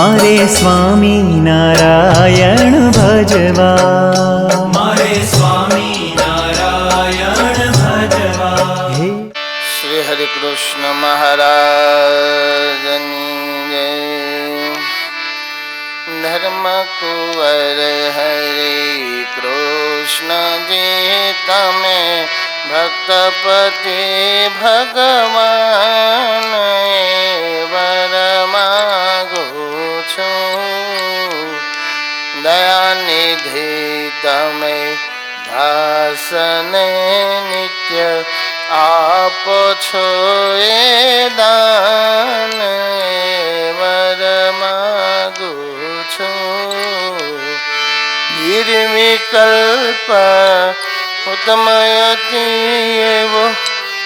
મારે સ્વામી નારાયણ ભજવા, મારે સ્વામી નારાયણ ભજવા. હે શ્રી હરિ કૃષ્ણ મહારાજની જય. ધર્મ કુંવર હરે કૃષ્ણજી તમે ભક્તપતિ ભગવાન વર માગો છું. દયાનિધિ તમે દાસને નિત્ય આપો છો એ દાન વર માગું છું. નિર્વિકલ્પ ઉત્તમયતિ એવો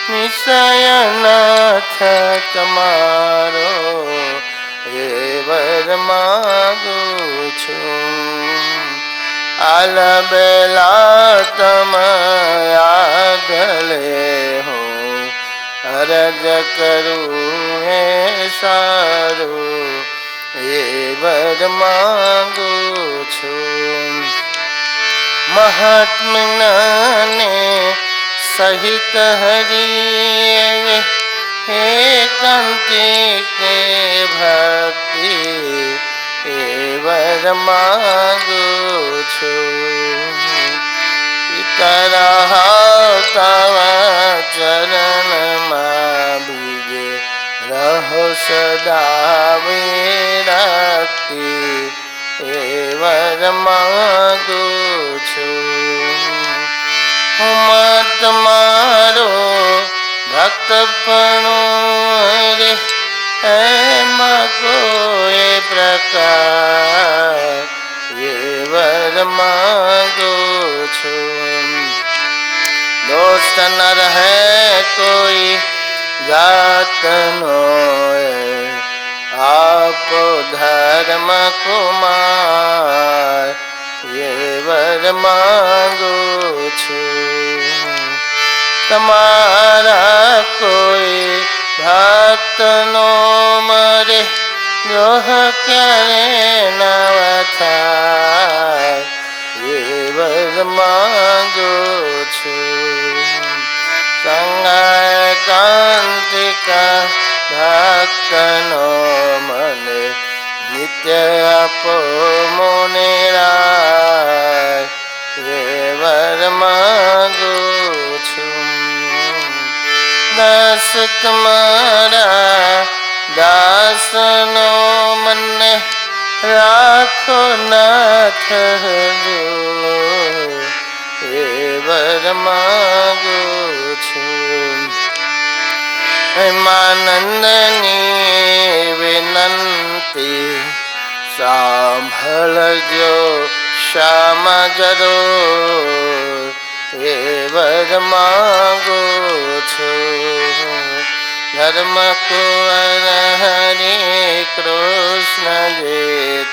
નિશ્ચયનાથ તમારો એ વર માગું છું. આલ બેલા આગલે હું અરજ કરું હે સારું એ વર માગું છું. મહાત્મને સહિત હરિ એકાંતિક ભક્તિ એ વર માગું છું. પિતરા તવ ચરણમાં બીજે રહો સદા વિરક્તિ એ વર માગું છું. મત મારો ભક્તપણું રે એમાં કોઈ પ્રકાર એ વર માગું છું. દોસ્ત ન રહે કોઈ જાતનો આપો ધર્મ કુમાર એ વર માગું છું. તમારા કોઈ ભક્તનો મરે જોહ ક્યારે નવ થાય એ વર માગું છું. સંગાય કાંતિકા ભક્તનો મને નિત્ય આપો મુનિરાય એ વર માગું છું. દાસ તમારા દાસનો મને રાખો નાથ જો એ વર માગું છું. હેમાનંદની વિનંતી સાંભળજો શ્યામ જરૂર એ વર માગું છું. ધર્મ કુંવર હરે કૃષ્ણ જે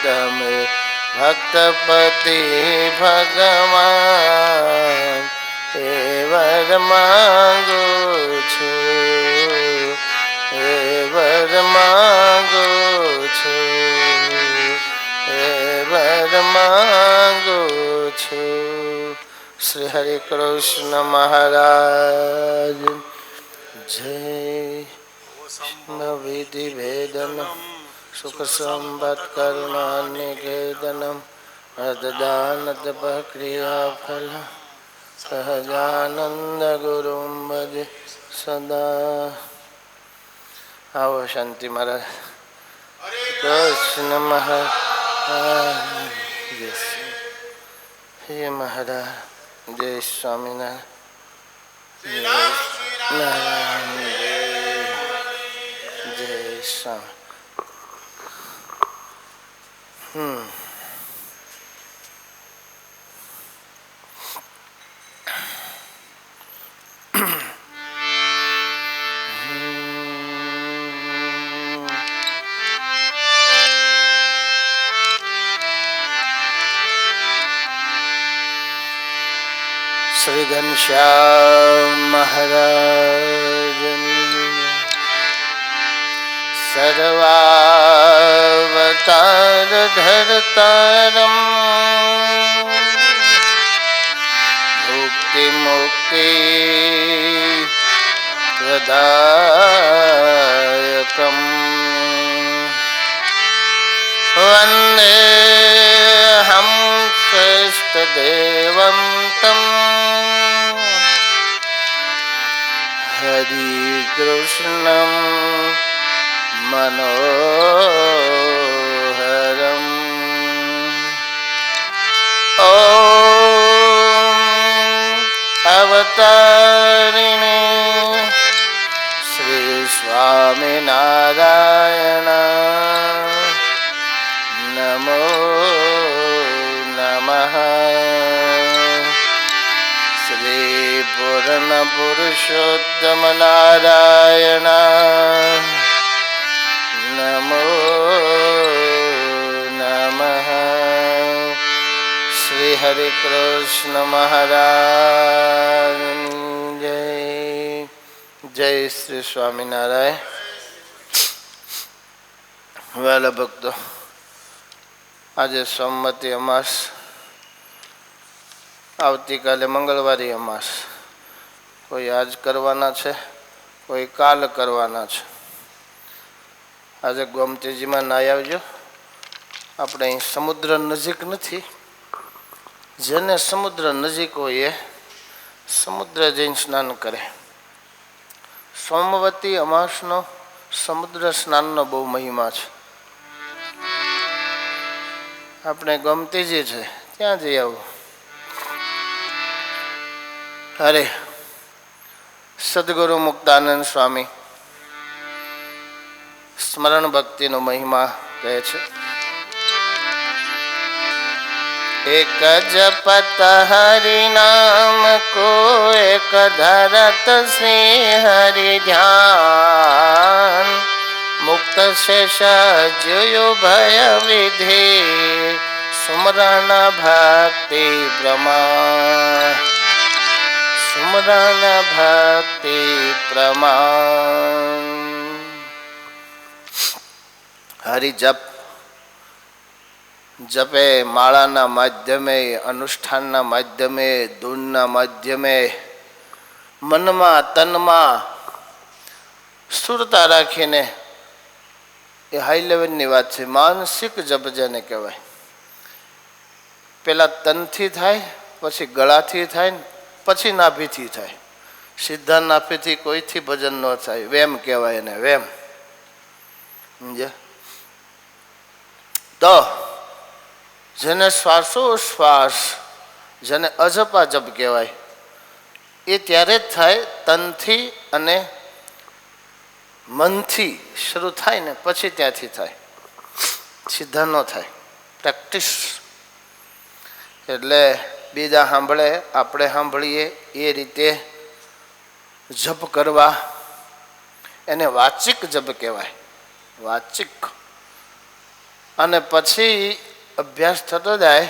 તમે ભક્તપતિ ભગવાન એ વર માગું છું. એ વર માગું છું. એ વર માગું છું. શ્રી હરિ કૃષ્ણ મહારાજ જય. વિધિ ભેદન સુખ સંપત કરુણા નિકેતનમ અર્ધદાનદ ક્રિયા ફલ સહજાનંદ ગુરુ ભજે સદા. આવો શાંતિ મહારાજ. કૃષ્ણ મહારાજ જય. હે મહારાજ જય સ્વામિનારાયણ જય સ્વામી. શ્રી ઘનશ્યામ મહારાજ सर्वावतार धर्तारम् भुक्ति मुक्ति प्रदायकम् वन्देऽहं श्रेष्ठदेवं तम् हरिकृष्णं मनोहरम् ॐ अवतारिणे श्री स्वामिनारायण नमो नमः श्री पूर्णपुरुषोत्तम नारायण नमो नमः श्री हरि कृष्ण महाराज जय जय श्री स्वामीनारायण वाला भक्तो આજે સોમવતી અમાસ આવતીકાલે મંગળવારી અમાસ કોઈ આજ કરવાના છે કોઈ કાલ કરવાના છે આજે ગોમતીજીમાં નાહી આવજો આપણે અહીં સમુદ્ર નજીક નથી જેને સમુદ્ર નજીક હોય એ સમુદ્ર જઈને સ્નાન કરે સોમવતી અમાસનો સમુદ્ર સ્નાનનો બહુ મહિમા છે આપણે ગમતીજી છે ત્યાં જઈ આવું અરે સદગુરુ મુક્તાનંદ સ્વામી સ્મરણ ભક્તિનો મહિમા કહે છે એક જપત હરિ નામ કો એક ધરત શ્રી હરિ ધ્યાન મુક્ત શેષ જયો ભય વિધિ સુમરણ ભક્તિ પ્રમાણ સુમરણ ભક્તિ પ્રમાણ હરિજપ જપે માળાના માધ્યમે અનુષ્ઠાનના માધ્યમે ધૂનના માધ્યમે મનમાં તનમાં સ્થૂળતા રાખીને એ હાઈ લેવલની વાત છે માનસિક જપ જેને કહેવાય પહેલાં તનથી થાય પછી ગળાથી થાય ને પછી નાભીથી થાય સીધા નાભીથી કોઈથી ભજન ન થાય વેમ કહેવાય એને વેમ સમજે તો જેને શ્વાસોશ્વાસ જેને અજપા જપ કહેવાય એ ત્યારે જ થાય તનથી અને મનથી શરૂ થાય ને પછી ત્યાંથી થાય સીધા ન થાય પ્રેક્ટિસ એટલે બીજા સાંભળે આપણે સાંભળીએ એ રીતે જપ કરવા એને વાચિક જપ કહેવાય વાચિક અને પછી અભ્યાસ થતો જાય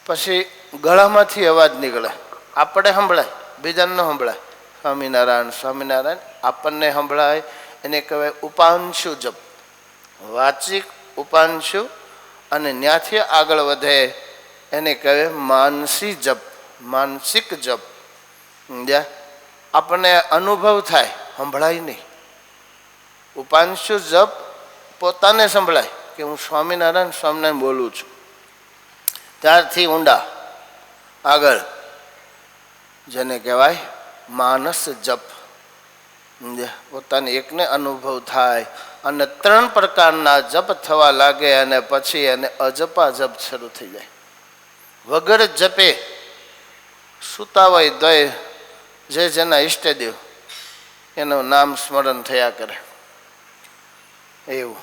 પછી ગળામાંથી અવાજ નીકળે આપણે સંભળાય બીજાને ન સંભળાય સ્વામિનારાયણ સ્વામિનારાયણ આપણને સંભળાય એને કહેવાય ઉપાંશુ જપ વાચિક ઉપાંશુ અને ત્યાંથી આગળ વધે એને કહેવાય માનસી જપ માનસિક જપ સમજ્યા આપણને અનુભવ થાય સંભળાય નહીં ઉપાંશુ જપ પોતાને સંભળાય કે હું સ્વામિનારાયણ સ્વામિનારાયણ બોલું છું ત્યારથી ઊંડા આગળ જેને કહેવાય માનસ જપ પોતાને એકને અનુભવ થાય અને 3 પ્રકારના જપ થવા લાગે અને પછી એને અજપા જપ શરૂ થઈ જાય વગર જપે સૂતા હોય તોય જે જેના ઈષ્ટદેવ એનું નામ સ્મરણ થયા કરે એવું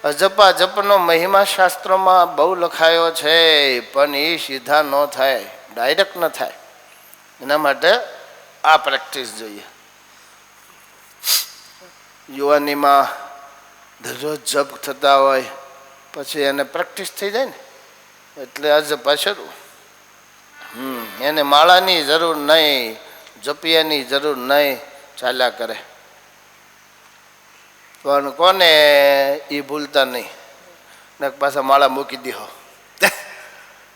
અજપા જપનો મહિમા શાસ્ત્રોમાં બહુ લખાયો છે પણ એ સીધા ન થાય ડાયરેક્ટ ન થાય એના માટે આ પ્રેક્ટિસ જોઈએ યુવાનીમાં દરરોજ જપ થતા હોય પછી એને પ્રેક્ટિસ થઈ જાય ને એટલે અજપા શરૂ એને માળાની જરૂર નહીં જપિયાની જરૂર નહીં ચાલ્યા કરે પણ કોને એ ભૂલતા નહીં ને પાછા માળા મૂકી દીધો.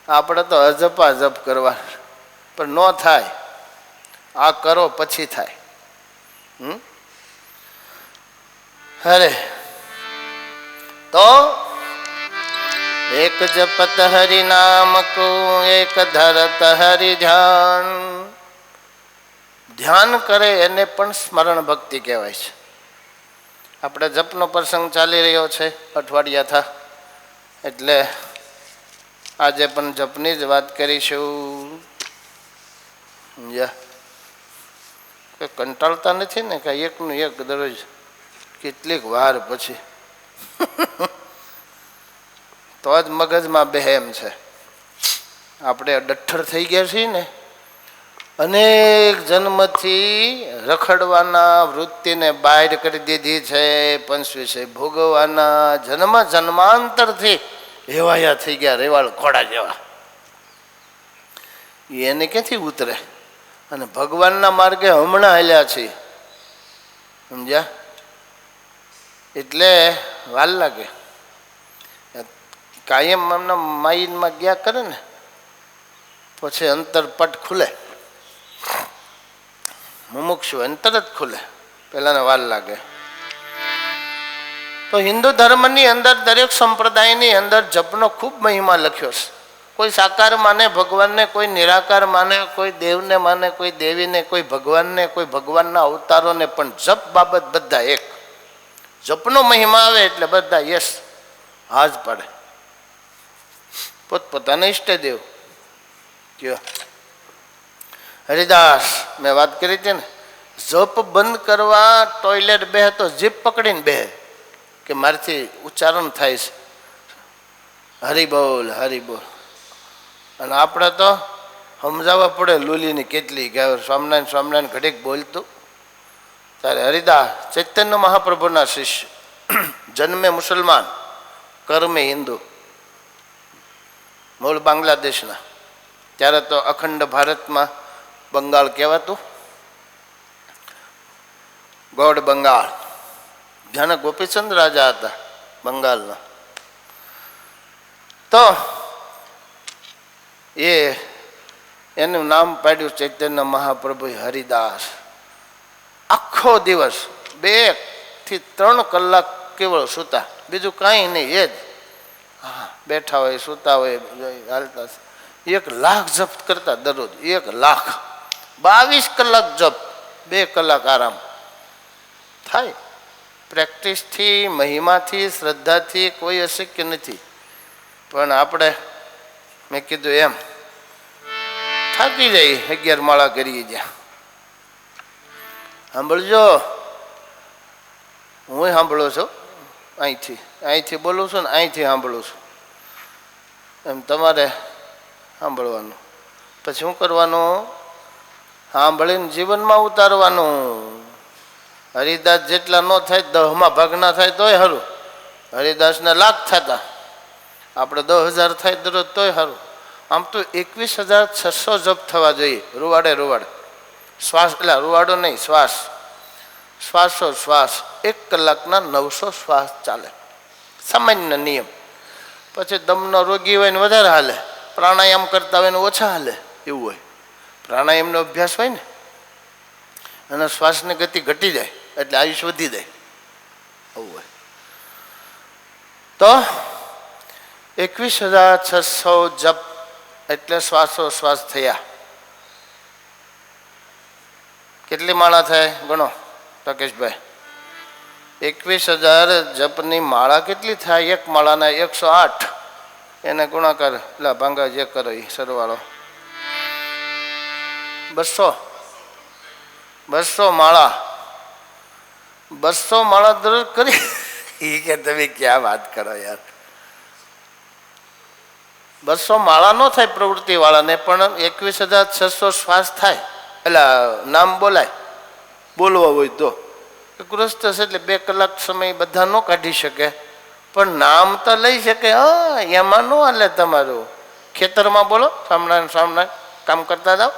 આપણે તો અજપા જપ કરવા પણ ન થાય. આ કરો પછી થાય. અરે તો એક જપત હરિ નામ કો એક ધરત હરિ ધ્યાન. ધ્યાન કરે એને પણ સ્મરણ ભક્તિ કહેવાય છે. આપણે જપનો પ્રસંગ ચાલી રહ્યો છે અઠવાડિયા થા, એટલે આજે પણ જપની જ વાત કરીશું. કંટાળતા નથી ને કે એકનું એક દરરોજ કેટલીક વાર પછી તો જ મગજમાં બેહેમ છે. આપણે ડઠ્ઠર થઈ ગયા છીએ ને, અનેક જન્મથી રખડવાના વૃત્તિને બહાર કરી દીધી છે. પંચવીસે ભોગવવાના જન્મ જન્માંતરથી રેવાયા થઈ ગયા, રેવાળ ઘોડા જેવા. એને ક્યાંથી ઉતરે? અને ભગવાનના માર્ગે હમણાં હાલ્યા છીએ, સમજ્યા? એટલે વાર લાગે. કાયમ એમના માઇન્ડમાં ગયા કરે ને પછી અંતર પટ ખુલે. મુમુક્ષુ અંતર જ ખુલે, પેલાને વાર લાગે. તો હિન્દુ ધર્મની અંદર દરેક સંપ્રદાયની અંદર જપનો ખૂબ મહિમા લખ્યો છે. કોઈ સાકાર માને ભગવાનને, કોઈ નિરાકાર માને, કોઈ દેવને માને, કોઈ દેવીને, કોઈ ભગવાનને, કોઈ ભગવાનના અવતારોને, પણ જપ બાબત બધા એક. જપનો મહિમા આવે એટલે બધા યસ હાજ પડે. પોતપોતાના ઈષ્ટદેવ કયો. હરિદાસ મેં વાત કરી હતી ને, જપ બંધ કરવા ટોયલેટ બેહે તો જીભ પકડીને બેહે કે મારાથી ઉચ્ચારણ થાય છે હરિ બોલ હરિ બોલ. અને આપણે તો સમજાવવા પડે લુલીની કેટલી કે સ્વામિનારાયણ સ્વામિનારાયણ ઘડીક બોલતું. ત્યારે હરિદાસ ચૈતન્ય મહાપ્રભુના શિષ્ય, જન્મે મુસલમાન, કર્મે હિન્દુ, મૂળ બાંગ્લાદેશના. ત્યારે તો અખંડ ભારતમાં બંગાળ કહેવાતું, ગોડ બંગાળ. જ્યાં ગોપીચંદ રાજા હતા બંગાળના. તો એનું નામ પાડ્યું ચૈતન્ય મહાપ્રભુ હરિદાસ. આખો દિવસ 2 થી 3 કલાક કેવળ સૂતા, બીજું કાંઈ નહીં. એ જ બેઠા હોય, સૂતા હોય, હાલતા. 1 લાખ જપ કરતા દરરોજ. 1 લાખ 22 કલાક જપ, 2 કલાક આરામ થાય. પ્રેક્ટિસથી, મહિમાથી, શ્રદ્ધાથી કોઈ અશક્ય નથી. પણ આપણે મેં કીધું એમ થાકી જાય. 11 માળા કરીએ જ્યાં. સાંભળજો, હું સાંભળું છું અહીંથી બોલું છું ને અહીંથી સાંભળું છું. એમ તમારે સાંભળવાનું. પછી શું કરવાનું? સાંભળીને જીવનમાં ઉતારવાનું. હરિદાસ જેટલા ન થાય, 10માં ભાગના થાય તોય સારું. હરિદાસને લાખ થતા, આપણે 10,000 થાય દરરોજ તોય સારું. આમ તો 21,600 જપ થવા જોઈએ રૂવાડે રૂવાડે. શ્વાસ, એટલે રૂવાડો નહીં, શ્વાસ, શ્વાસોશ્વાસ. 1 કલાકના 900 શ્વાસ ચાલે, સામાન્ય નિયમ. પછી દમનો રોગી હોય ને વધારે હાલે, પ્રાણાયામ કરતા હોય ને ઓછા હાલે, એવું હોય. પ્રાણાયામનો અભ્યાસ હોય ને અને શ્વાસની ગતિ ઘટી જાય એટલે આયુષ્ય વધી જાય, આવું હોય. તો 21,600 જપ એટલે શ્વાસોશ્વાસ થયા. કેટલી માળા થાય ગણો રાકેશભાઈ? 21,000 જપની માળા કેટલી થાય? 1 માળાના 108. એને ગુણાકાર એટલે ભાંગા જે કરો એ સરવાળો 200 માળા. 200 માળા દરરોજ કરી એ કે તમે ક્યાં વાત કરો યાર. 200 માળા ન થાય પ્રવૃત્તિ વાળાને, પણ 21,600 શ્વાસ થાય. એટલે નામ બોલાય, બોલવા હોય તો. ગૃહસ્થ છે એટલે 2 કલાક સમય બધા ન કાઢી શકે, પણ નામ તો લઈ શકે. હા, એમાં ન હાલે તમારું. ખેતરમાં બોલો સ્વામિનારાયણ સ્વામિનારાયણ, કામ કરતા જાઓ.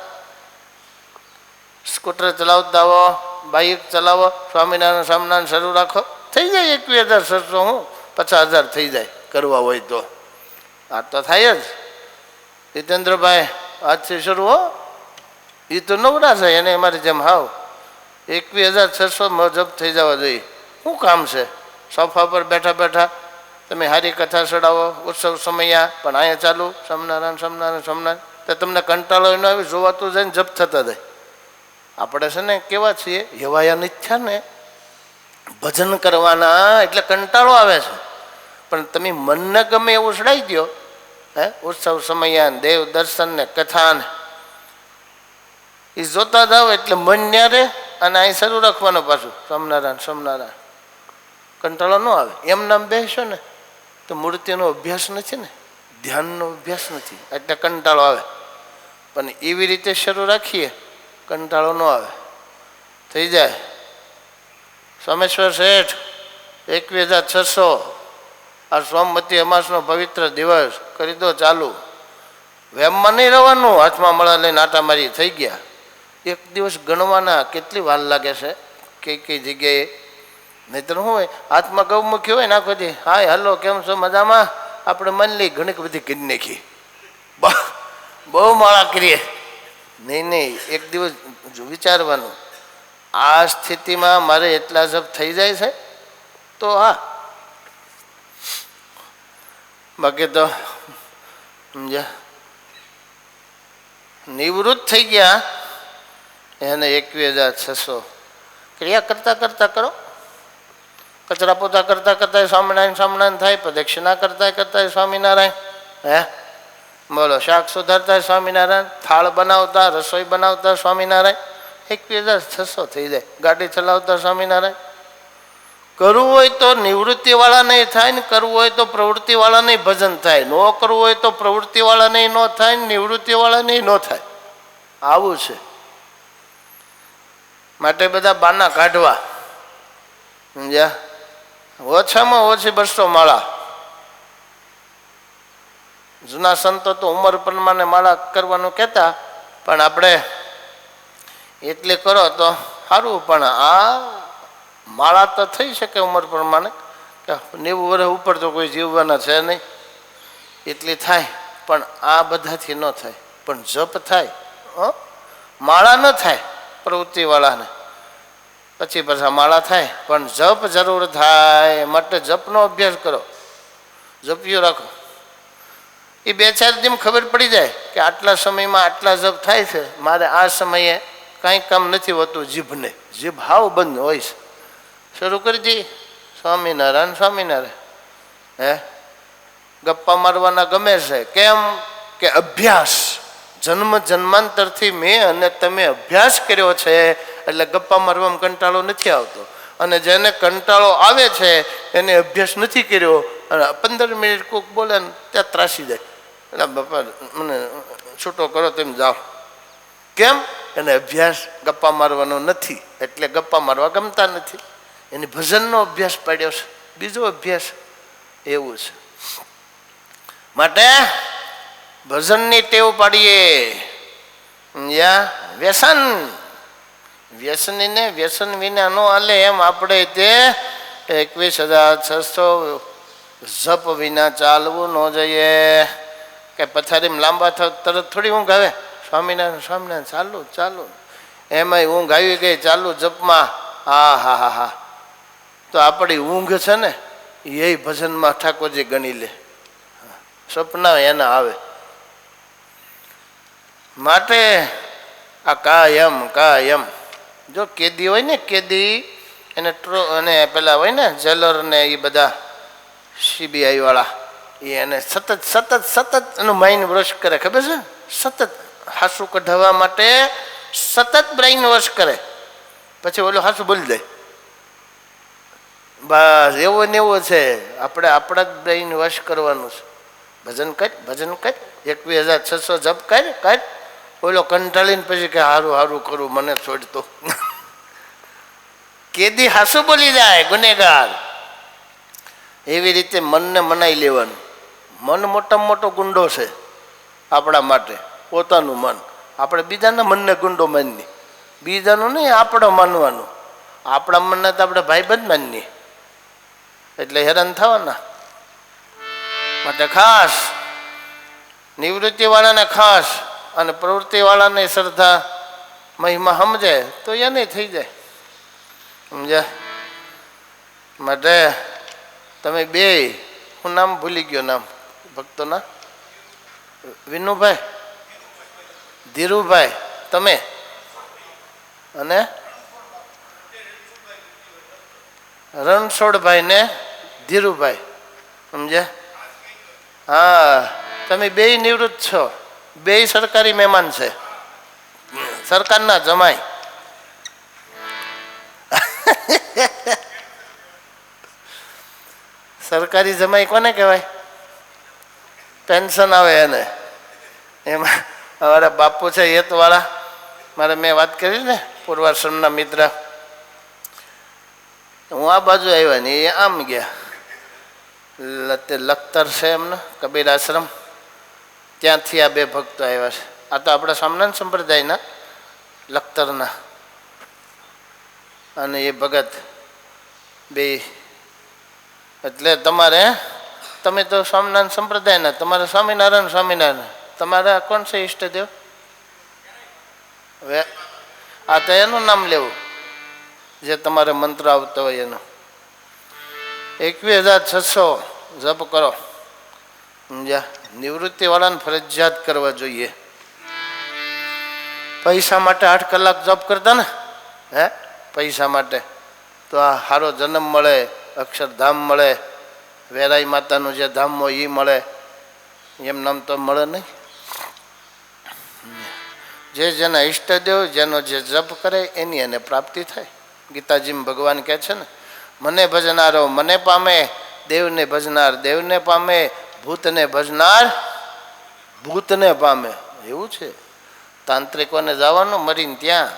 સ્કૂટર ચલાવતા હો, બાઇક ચલાવો, સ્વામિનારાયણ સ્વામિનારાયણ શરૂ રાખો. થઈ જાય 21,600 હું 50,000 થઈ જાય કરવા હોય તો. આ તો થાય જ. જીતેન્દ્રભાઈ આજથી શરૂ હો. એ તો નવરા છે, એને અમારી જેમ હાવ 21,600 જપ થઈ જવા જોઈએ. શું કામ છે? સોફા પર બેઠા બેઠા તમે હારી કથા ચડાવો, ઉત્સવ સમયા પણ અહીંયા ચાલુ સ્વામિનારાયણ સ્વામિનારાયણ સ્વામિનારાયણ, તો તમને કંટાળો ન આવી જોવાતું જાય ને જપ થતા જાય. આપણે છે ને કેવા છીએ, હેવાયા નથી થયા ને ભજન કરવાના એટલે કંટાળો આવે છે. પણ તમે મનને ગમે એવું ચડાવી દો, ઉત્સવ સમયા દેવ દર્શન ને કથા ને એ જોતા જાઓ એટલે મન ન્યારે અને અહીં શરૂ રાખવાનું પાછું સ્વામિનારાયણ સ્વામિનારાયણ. કંટાળો ન આવે. એમ નામ બેસો ને તો મૂર્તિનો અભ્યાસ નથી ને, ધ્યાનનો અભ્યાસ નથી, એટલે કંટાળો આવે. પણ એવી રીતે શરૂ રાખીએ કંટાળો ન આવે, થઈ જાય. સોમેશ્વર શેઠ 21,600 આ સોમવતી અમાસનો પવિત્ર દિવસ કરી દો ચાલુ. વેમમાં નહીં રહેવાનું, હાથમાં મળા લઈને આટા મારી થઈ ગયા. એક દિવસ ગણવાના કેટલી વાર લાગે છે કઈ કઈ જગ્યાએ. નહીતર શું હોય, હાથમાં ગૌમુખી હોય નાખો દી, હાય હલો કેમ છો મજામાં, આપણે મન લઈ ઘણી બધી કરી નાખી, બહુ માળા કરીએ. નહીં નહીં, એક દિવસ વિચારવાનું આ સ્થિતિમાં મારે એટલા જપ થઈ જાય છે તો હા, બાકી તો સમજ્યા. નિવૃત્ત થઈ ગયા એને 21,600 ક્રિયા કરતા કરતા કરો. કચરા પોતા કરતા કરતા સ્વામિનારાયણ સ્વામિનારાયણ થાય, પ્રદક્ષિણા કરતા કરતા સ્વામિનારાયણ, હે બોલો, શાક સુધારતા સ્વામિનારાયણ, થાળ બનાવતા રસોઈ બનાવતા સ્વામિનારાયણ, 21,600 થઈ જાય. ગાડી ચલાવતા સ્વામિનારાયણ. કરવું હોય તો નિવૃત્તિવાળા નહીં થાય ને કરવું હોય તો પ્રવૃત્તિવાળા નહીં ભજન થાય. ન કરવું હોય તો પ્રવૃત્તિવાળા નહીં ન થાય ને નિવૃત્તિવાળા નહીં ન થાય. આવું છે. માટે બધા બાના કાઢવા, સમજ્યા. ઓછામાં ઓછી 200 માળા. જૂના સંતો તો ઉંમર પ્રમાણે માળા કરવાનું કહેતા, પણ આપણે એટલે કરો તો સારું. પણ આ માળા તો થઈ શકે ઉંમર પ્રમાણે, કે 90 વર્ષ ઉપર તો કોઈ જીવવાના છે નહીં, એટલી થાય. પણ આ બધાથી ન થાય. પણ જપ થાય, માળા ન થાય પ્રવૃત્તિવાળાને, પછી પાછા માળા થાય. પણ જપ જરૂર થાય, માટે જપનો અભ્યાસ કરો, જપ્યો રાખો. એ 2-4 દિન ખબર પડી જાય કે આટલા સમયમાં આટલા જપ થાય છે, મારે આ સમયે કાંઈ કામ નથી હોતું. જીભને જીભ હાવ બંધ હોય છે, શરૂ કરી દઈએ સ્વામિનારાયણ સ્વામિનારાયણ. હે ગપ્પા મારવાના ગમે છે. કેમ કે અભ્યાસ જન્મ જન્માંતરથી મેં અને તમે અભ્યાસ કર્યો છે, એટલે ગપ્પા મારવામાં કંટાળો નથી આવતો. અને જેને કંટાળો આવે છે એને અભ્યાસ નથી કર્યો, અને 15 મિનિટ કોક બોલે ને ત્યાં ત્રાસી જાય, એટલે બાપા મને છૂટો કરો તેમ જાઓ. કેમ? એને અભ્યાસ ગપ્પા મારવાનો નથી, એટલે ગપ્પા મારવા ગમતા નથી. એની ભજનનો અભ્યાસ પાડ્યો છે, બીજો અભ્યાસ. એવું છે. માટે ભજનની ટેવ પાડીએ. વ્યસન વ્યસનીને વ્યસન વિના ન હાલે. એમ આપણે તે 21,600 જપ વિના ચાલવું ન જોઈએ. કે પથારીમાં લાંબા થાવ તરત થોડી ઊંઘ આવે. સ્વામિનારાયણ સ્વામિનારાયણ ચાલુ ચાલુ, એમાંય ઊંઘ આવી ગઈ ચાલુ જપમાં. હા હા હા હા, તો આપણી ઊંઘ છે ને એ ભજનમાં ઠાકોરજી ગણી લે, સપના એના આવે. માટે આ કાયમ જો કેદી હોય ને, કેદી એને પેલા હોય ને જેલર ને એ બધા CBI વાળા, એને સતત એનું માઇન્ડ વોશ કરે. ખબર છે? સતત હાસું કઢાવવા માટે સતત બ્રેઇન વોશ કરે, પછી ઓલો હાસું બોલી જાય. બસ એવો ને એવો છે. આપણે આપણા જ બ્રેઇન વોશ કરવાનું છે. ભજન કર 21,600 જપ કર. ઓલો કંટાળીને પછી કે હારું કરું, મને છોડતો. કેદી હાસું બોલી જાય ગુનેગાર. એવી રીતે મનને મનાઈ લેવાનું. મન મોટામાં મોટો ગુંડો છે આપણા માટે, પોતાનું મન. આપણે બીજાના મનને ગુંડો માનીએ, બીજાનું નહીં આપણે માનવાનું. આપણા મનને તો આપણે ભાઈબંધ માનીએ. એટલે હેરાન થવાના. માટે ખાસ નિવૃત્તિવાળાને ખાસ અને પ્રવૃત્તિવાળાને શ્રદ્ધા મહિમા સમજે તો એને થઈ જાય. સમજ્યા? માટે તમે બે, હું નામ ભૂલી ગયો, નામ ભક્તોના, વિનુભાઈ, ધીરુભાઈ, તમે અને રણછોડભાઈ ને ધીરુભાઈ. સમજ્યા? હા, તમે બે નિવૃત્ત છો, બે સરકારી મહેમાન છે, સરકારના જમાઈ. સરકારી જમાઈ કોને કહેવાય? પેન્શન આવે એને. એમાં અમારા બાપુ છે યતવાળા, મારે મેં વાત કરી ને પૂર્વાશ્રમના મિત્ર, હું આ બાજુ આવ્યા ને એ આમ ગયા. લખતર છે એમને કબીર આશ્રમ, ત્યાંથી આ બે ભક્તો આવ્યા છે. આ તો આપણા સ્વામિનારાયણ સંપ્રદાયના લખતરના, અને એ ભગત બે. એટલે તમારે, તમે તો સ્વામિનારાયણ સંપ્રદાયના, તમારે સ્વામિનારાયણ સ્વામિનારાયણ. તમારા કોણ છે ઈષ્ટદેવ? હવે આ તો એનું નામ લેવું જે તમારે મંત્ર આવતો હોય એનું. 21,600 જપ કરો. સમજ્યા? નિવૃત્તિવાળાને ફરજિયાત કરવા જોઈએ. પૈસા માટે 8 કલાક જપ કરતા ને, હે, પૈસા માટે તો આ સારો જન્મ મળે, અક્ષરધામ મળે, વેરાઈ માતાનું જે ધામ હોય એ મળે, એમ નામ તો મળે નહીં. જે જેના ઈષ્ટદેવ, જેનો જે જપ કરે એની એને પ્રાપ્તિ થાય. ગીતાજીમાં ભગવાન કહે છે ને, મને ભજનારો મને પામે, દેવને ભજનાર દેવને પામે, ભૂતને ભજનાર ભૂતને પામે. એવું છે. તાંત્રિકોને જવાનું મરીને ત્યાં,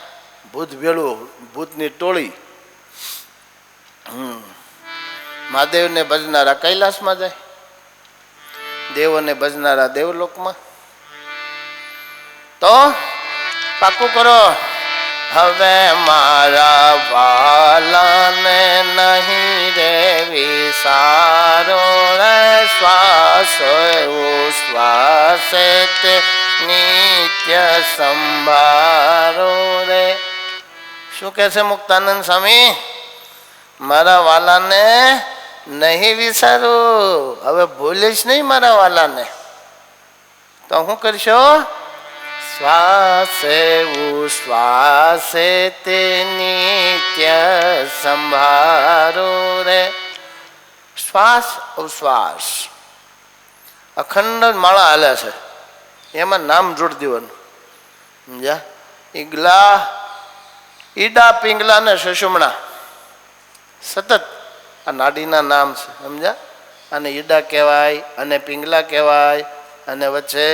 ભૂત ભેળું, ભૂતની ટોળી. મહાદેવને ભજનારા કૈલાસમાં જાય, દેવોને ભજનારા દેવલોકમાં. તો પાકું કરો. હવે મારા વાલાને નહીં રે વિસારો રે, શ્વાસ શ્વાસે તે નિત્ય સંભારો રે. શું કહે છે મુક્તાનંદ સ્વામી? મારા વાલાને નહીં વિસારું. હવે ભૂલીશ નહીં મારા વાલાને, તો શું કરશો? શ્વાસે શ્વાસે તે નિત્ય સંભારો રે. શ્વાસ અવશ્વાસ અખંડ માળા હાલે છે, એમાં નામ જોડી દેવાનું. સમજ્યા? ઈગલા, ઈડા, પિંગલા ને સુષુમ્ના સતત આ નાડીના નામ છે. સમજ્યા? અને ઈડા કહેવાય અને પિંગલા કહેવાય અને વચ્ચે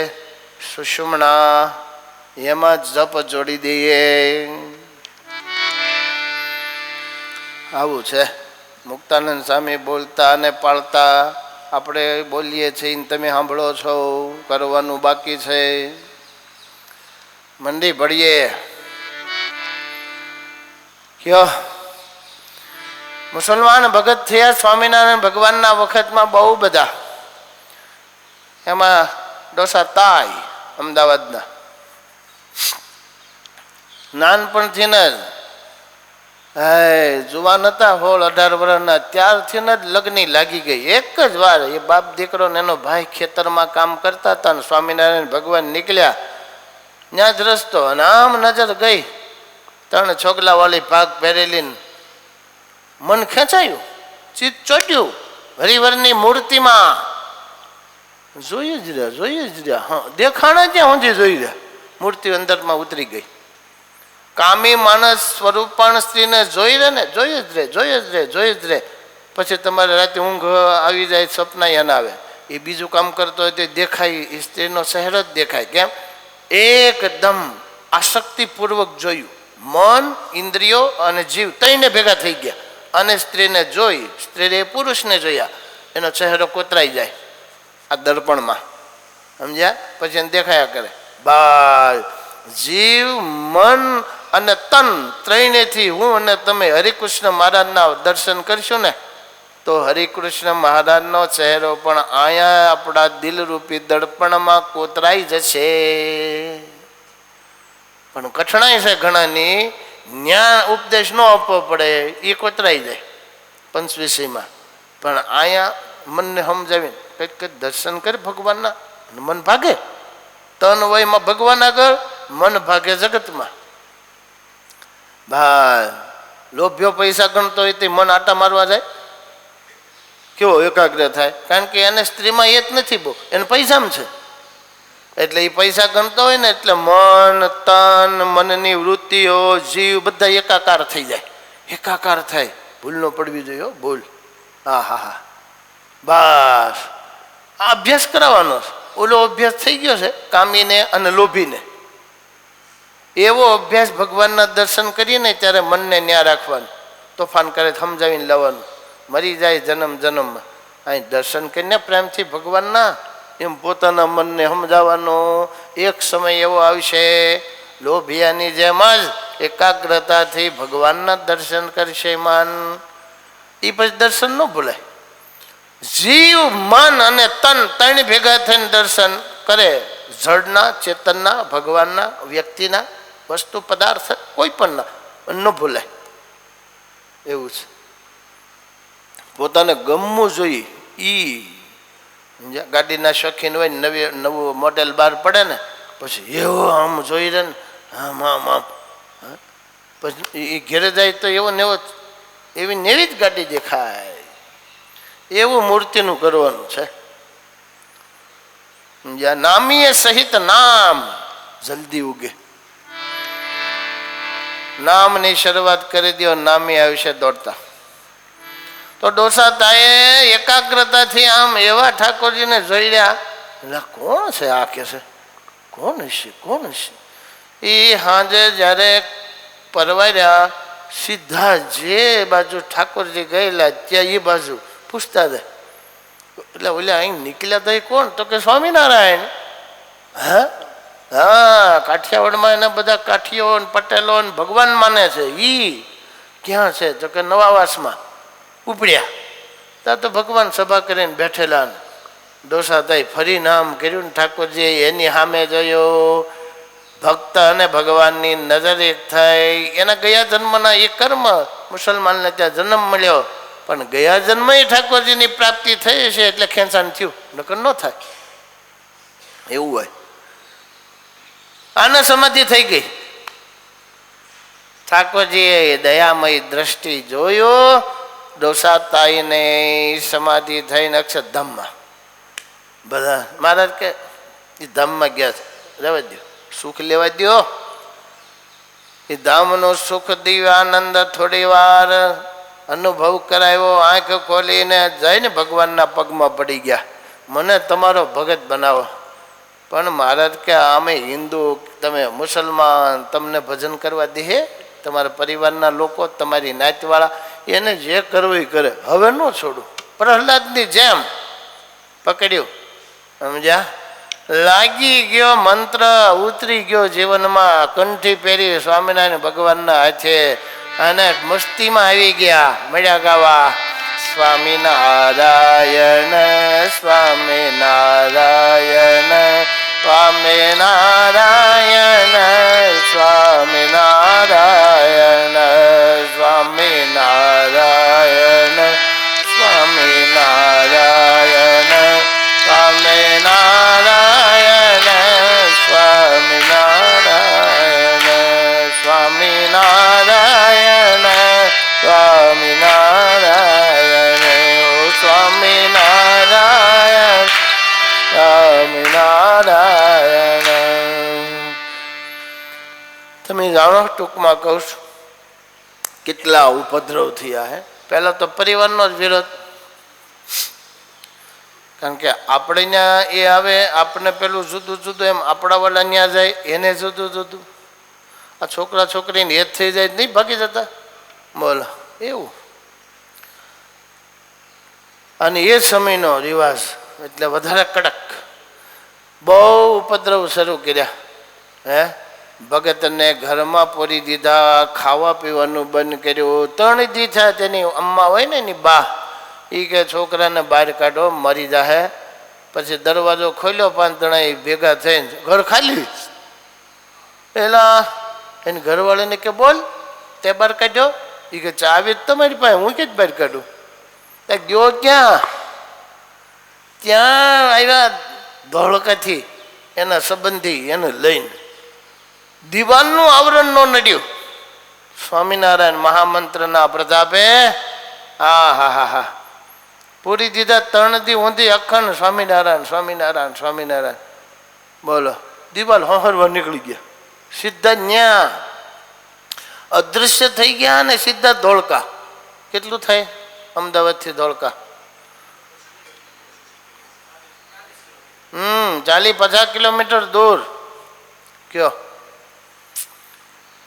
સુષુમ્ના, એમાં જપ જોડી દઈએ. આવું છે મુક્તાનંદ સ્વામી બોલતા અને પાળતા. આપણે બોલીએ છીએ, તમે સાંભળો છો, કરવાનું બાકી છે. મંડી ભળીએ. કયો મુસલમાન ભગત થયા સ્વામિનારાયણ ભગવાનના વખતમાં બહુ બધા. એમાં ડોસા તાઈ અમદાવાદના, નાનપણથી જ જુવાન હતા, 16-18 વર્ષના, ત્યારથી જ લગ્ન લાગી ગઈ. એક જ વાર એ બાપ દીકરો ને એનો ભાઈ ખેતરમાં કામ કરતા હતા, સ્વામિનારાયણ ભગવાન નીકળ્યા, ત્યાં જ રસ્તો, અને આમ નજર ગઈ 3 છોગલા વાળી ભાગ પહેરેલી, મન ખેંચાયું, ચિત્ત ચોટ્યું, હરિવરની મૂર્તિમાં જોઈ જ રહ્યા. હા, દેખાણા ત્યાં ઊંધી જોઈ રહ્યા, મૂર્તિ અંદરમાં ઉતરી ગઈ. કામી માણસ સ્વરૂપાણ સ્ત્રીને જોઈ રહે ને, જોઈ જ રે. પછી તમારે રાતે ઊંઘ આવી જાય, સપના યાદ આવે. એ બીજું કામ કરતો હોય તો દેખાય, એ સ્ત્રીનો ચહેરો જ દેખાય. કેમ? એકદમ આસક્તિપૂર્વક જોયું. મન, ઇન્દ્રિયો અને જીવ ત્રણે ભેગા થઈ ગયા, અને સ્ત્રીને જોઈ, સ્ત્રીએ પુરુષને જોયા, એનો ચહેરો કોતરાઈ જાય આ દર્પણમાં. સમજ્યા? પછી એને દેખાયા કરે. બસ જીવ, મન અને તન ત્રણેયથી હું અને તમે હરિકૃષ્ણ મહારાજના દર્શન કરશું ને, તો હરિકૃષ્ણ મહારાજનો ચહેરો પણ અહીંયા આપણા દિલરૂપી દર્પણમાં કોતરાઈ જશે. પણ કઠણાઈ છે ઘણાની, ન્યા ઉપદેશ ન આપવો પડે, એ કોતરાઈ જાય પંચવિષયમાં. પણ અહીંયા મનને સમજાવીને કંઈક કંઈક દર્શન કરે ભગવાનના, મન ભાગે. તન વયમાં ભગવાન આગળ, મન ભાગે જગતમાં. ભાઈ લોભ્યો પૈસા ગણતો હોય તે મન આટા મારવા જાય, કેવો એકાગ્ર થાય? કારણ કે એને સ્ત્રીમાં એ જ નથી, બહુ એને પૈસામાં છે. એટલે એ પૈસા ગણતો હોય ને એટલે મન તન મનની વૃત્તિઓ જીવ બધા એકાકાર થઈ જાય. એકાકાર થાય, ભૂલ ન પડવી જોઈએ. ભૂલ, હા હા હા, બસ આ અભ્યાસ કરાવવાનો છે. ઓલો અભ્યાસ થઈ ગયો છે કામીને અને લોભીને. એવો અભ્યાસ ભગવાનના દર્શન કરીએ ને ત્યારે મનને ન્યા રાખવાનું, તોફાન કરે સમજાવીને લાવવાનું. મરી જાય જન્મ જન્મમાં, અહીં દર્શન કરીને પ્રેમથી ભગવાનના એમ પોતાના મનને સમજાવવાનું. એક સમય એવો આવશે લોભિયાની જેમ જ એકાગ્રતાથી ભગવાનના દર્શન કરશે મન. એ પછી દર્શન ન ભૂલાય. જીવ મન અને તન ત્રણ ભેગા થઈને દર્શન કરે, જળના ચેતનના ભગવાનના વ્યક્તિના વસ્તુ પદાર્થ કોઈ પણ ન ભૂલાય. એવું છે. પોતાને ગમવું જોઈએ. ગાડીના શોખીન હોય નવું મોડેલ બહાર પડે ને પછી એવો આમ જોઈ રહે ને, આમ આમ આમ, પછી એ ઘેરે જાય તો એવો ને એવો, એવી નેવી જ ગાડી દેખાય. એવું મૂર્તિનું કરવાનું છે. નામીએ સહિત નામ જલ્દી ઉગે. નામની શરૂઆત કરી દો, નામી આવશે દોડતા. તો ડોસાતાએ એકાગ્રતાથી આમ એવા ઠાકોરજીને જોઈ રહ્યા, એટલે કોણ છે આ? કે છે કોણ હશે, કોણ હશે? એ સાંજે જ્યારે પરવાર્યા, સીધા જે બાજુ ઠાકોરજી ગયેલા ત્યાં એ બાજુ પૂછતા જાય. એટલે ઓલા અહીં નીકળ્યા તો એ કોણ? તો કે સ્વામિનારાયણ. હા હા, કાઠિયાવાડમાં એને બધા કાઠીઓ પટેલો ભગવાન માને છે. ઈ ક્યાં છે? તો કે નવાવાસમાં ઉપડ્યા. ત્યાં તો ભગવાન સભા કરીને બેઠેલા. ડોસાતાઈ ફરી નામ કર્યું ને ઠાકોરજી એની સામે જોયો. ભક્ત અને ભગવાનની નજર એક થઈ. એના ગયા જન્મના એ કર્મ, મુસલમાનને ત્યાં જન્મ મળ્યો, પણ ગયા જન્મે ઠાકોરજીની પ્રાપ્તિ થઈ છે એટલે ખેંચાણ થયું, નકર ન થાય. એવું હોય. આને સમાધિ થઈ ગઈ. ઠાકોરજીએ દયામય દ્રષ્ટિ જોયો. ડોસાતાઈને સમાધિ થઈને અક્ષરધામમાં. બધા મહારાજ કે એ ધામમાં ગયા છે, રહેવા દો, સુખ લેવા દો. એ ધામનો સુખ દિવ્યાનંદ થોડી વાર અનુભવ કરાવ્યો. આંખ ખોલીને જઈને ભગવાનના પગમાં પડી ગયા. મને તમારો ભગત બનાવો. પણ મહારાજ કે આમે હિન્દુ, તમે મુસલમાન, તમને ભજન કરવા દે? તમારા પરિવારના લોકો, તમારી નાતવાળા, એને જે કરવું એ કરે. હવે ન છોડું. પ્રહલાદની જેમ પકડ્યું, સમજ્યા? લાગી ગયો મંત્ર, ઉતરી ગયો જીવનમાં. કંઠી પહેરી સ્વામિનારાયણ ભગવાનના હાથે અને મસ્તીમાં આવી ગયા. મળ્યા ગાવા સ્વામિનારાયણ સ્વામિનારાયણ સ્વામિનારાયણ સ્વામિનારાયણ સ્વામિનારાયણ સ્વામિનારાયણ સ્વામિનારાયણ સ્વામિનારાયણ સ્વામિનારાયણ સ્વામિનારાયણ સ્વામિનારાયણ સ્વામિનારાયણ. તમે જાણો, ટૂંકમાં કહું છું, કેટલા ઉપદ્રવ થયા હે. પહેલા તો પરિવારનો જ વિરોધ. કારણ કે આપણે ત્યાં એ આવે, આપણે પેલું જુદું જુદું, એમ આપણા વાળા ત્યાં જાય એને જુદું જુદું. આ છોકરા છોકરીને હેત થઈ જાય નહીં ભાગી જતા? બોલો એવું. અને એ સમયનો રિવાજ એટલે વધારે કડક. બહુ ઉપદ્રવ શરૂ કર્યા. હે, ભગતને ઘરમાં પૂરી દીધા, ખાવા પીવાનું બંધ કર્યું. 3 દી થયા. તેની અમ્મા હોય ને, એની બા, એ કે છોકરાને બહાર કાઢો મરી જાહે. પછી દરવાજો ખોલ્યો, 5 જણા એ ભેગા થઈને ઘર ખાલી. પેલા એની ઘરવાળીને કે બોલ તે બહાર કાઢ્યો. એ કે ચાવી જ તમારી પાસે, હું કે જ બહાર કાઢું. ગયો ક્યાં? ત્યાં આવ્યા ધોળકાથી એના સંબંધી એને લઈને. દીવાનનું આવરણ ન નડ્યું. સ્વામિનારાયણ મહામંત્રના પ્રતાપે હા હા હા હા પૂરી દીધા. 3 દી ઊંધી અખંડ સ્વામિનારાયણ સ્વામિનારાયણ સ્વામિનારાયણ બોલો. દિવાલ હરવા નીકળી ગયા, સીધા ન્યા અદૃશ્ય થઈ ગયા ને સીધા ધોળકા. કેટલું થાય અમદાવાદથી ધોળકા? 40-50 કિલોમીટર દૂર. કયો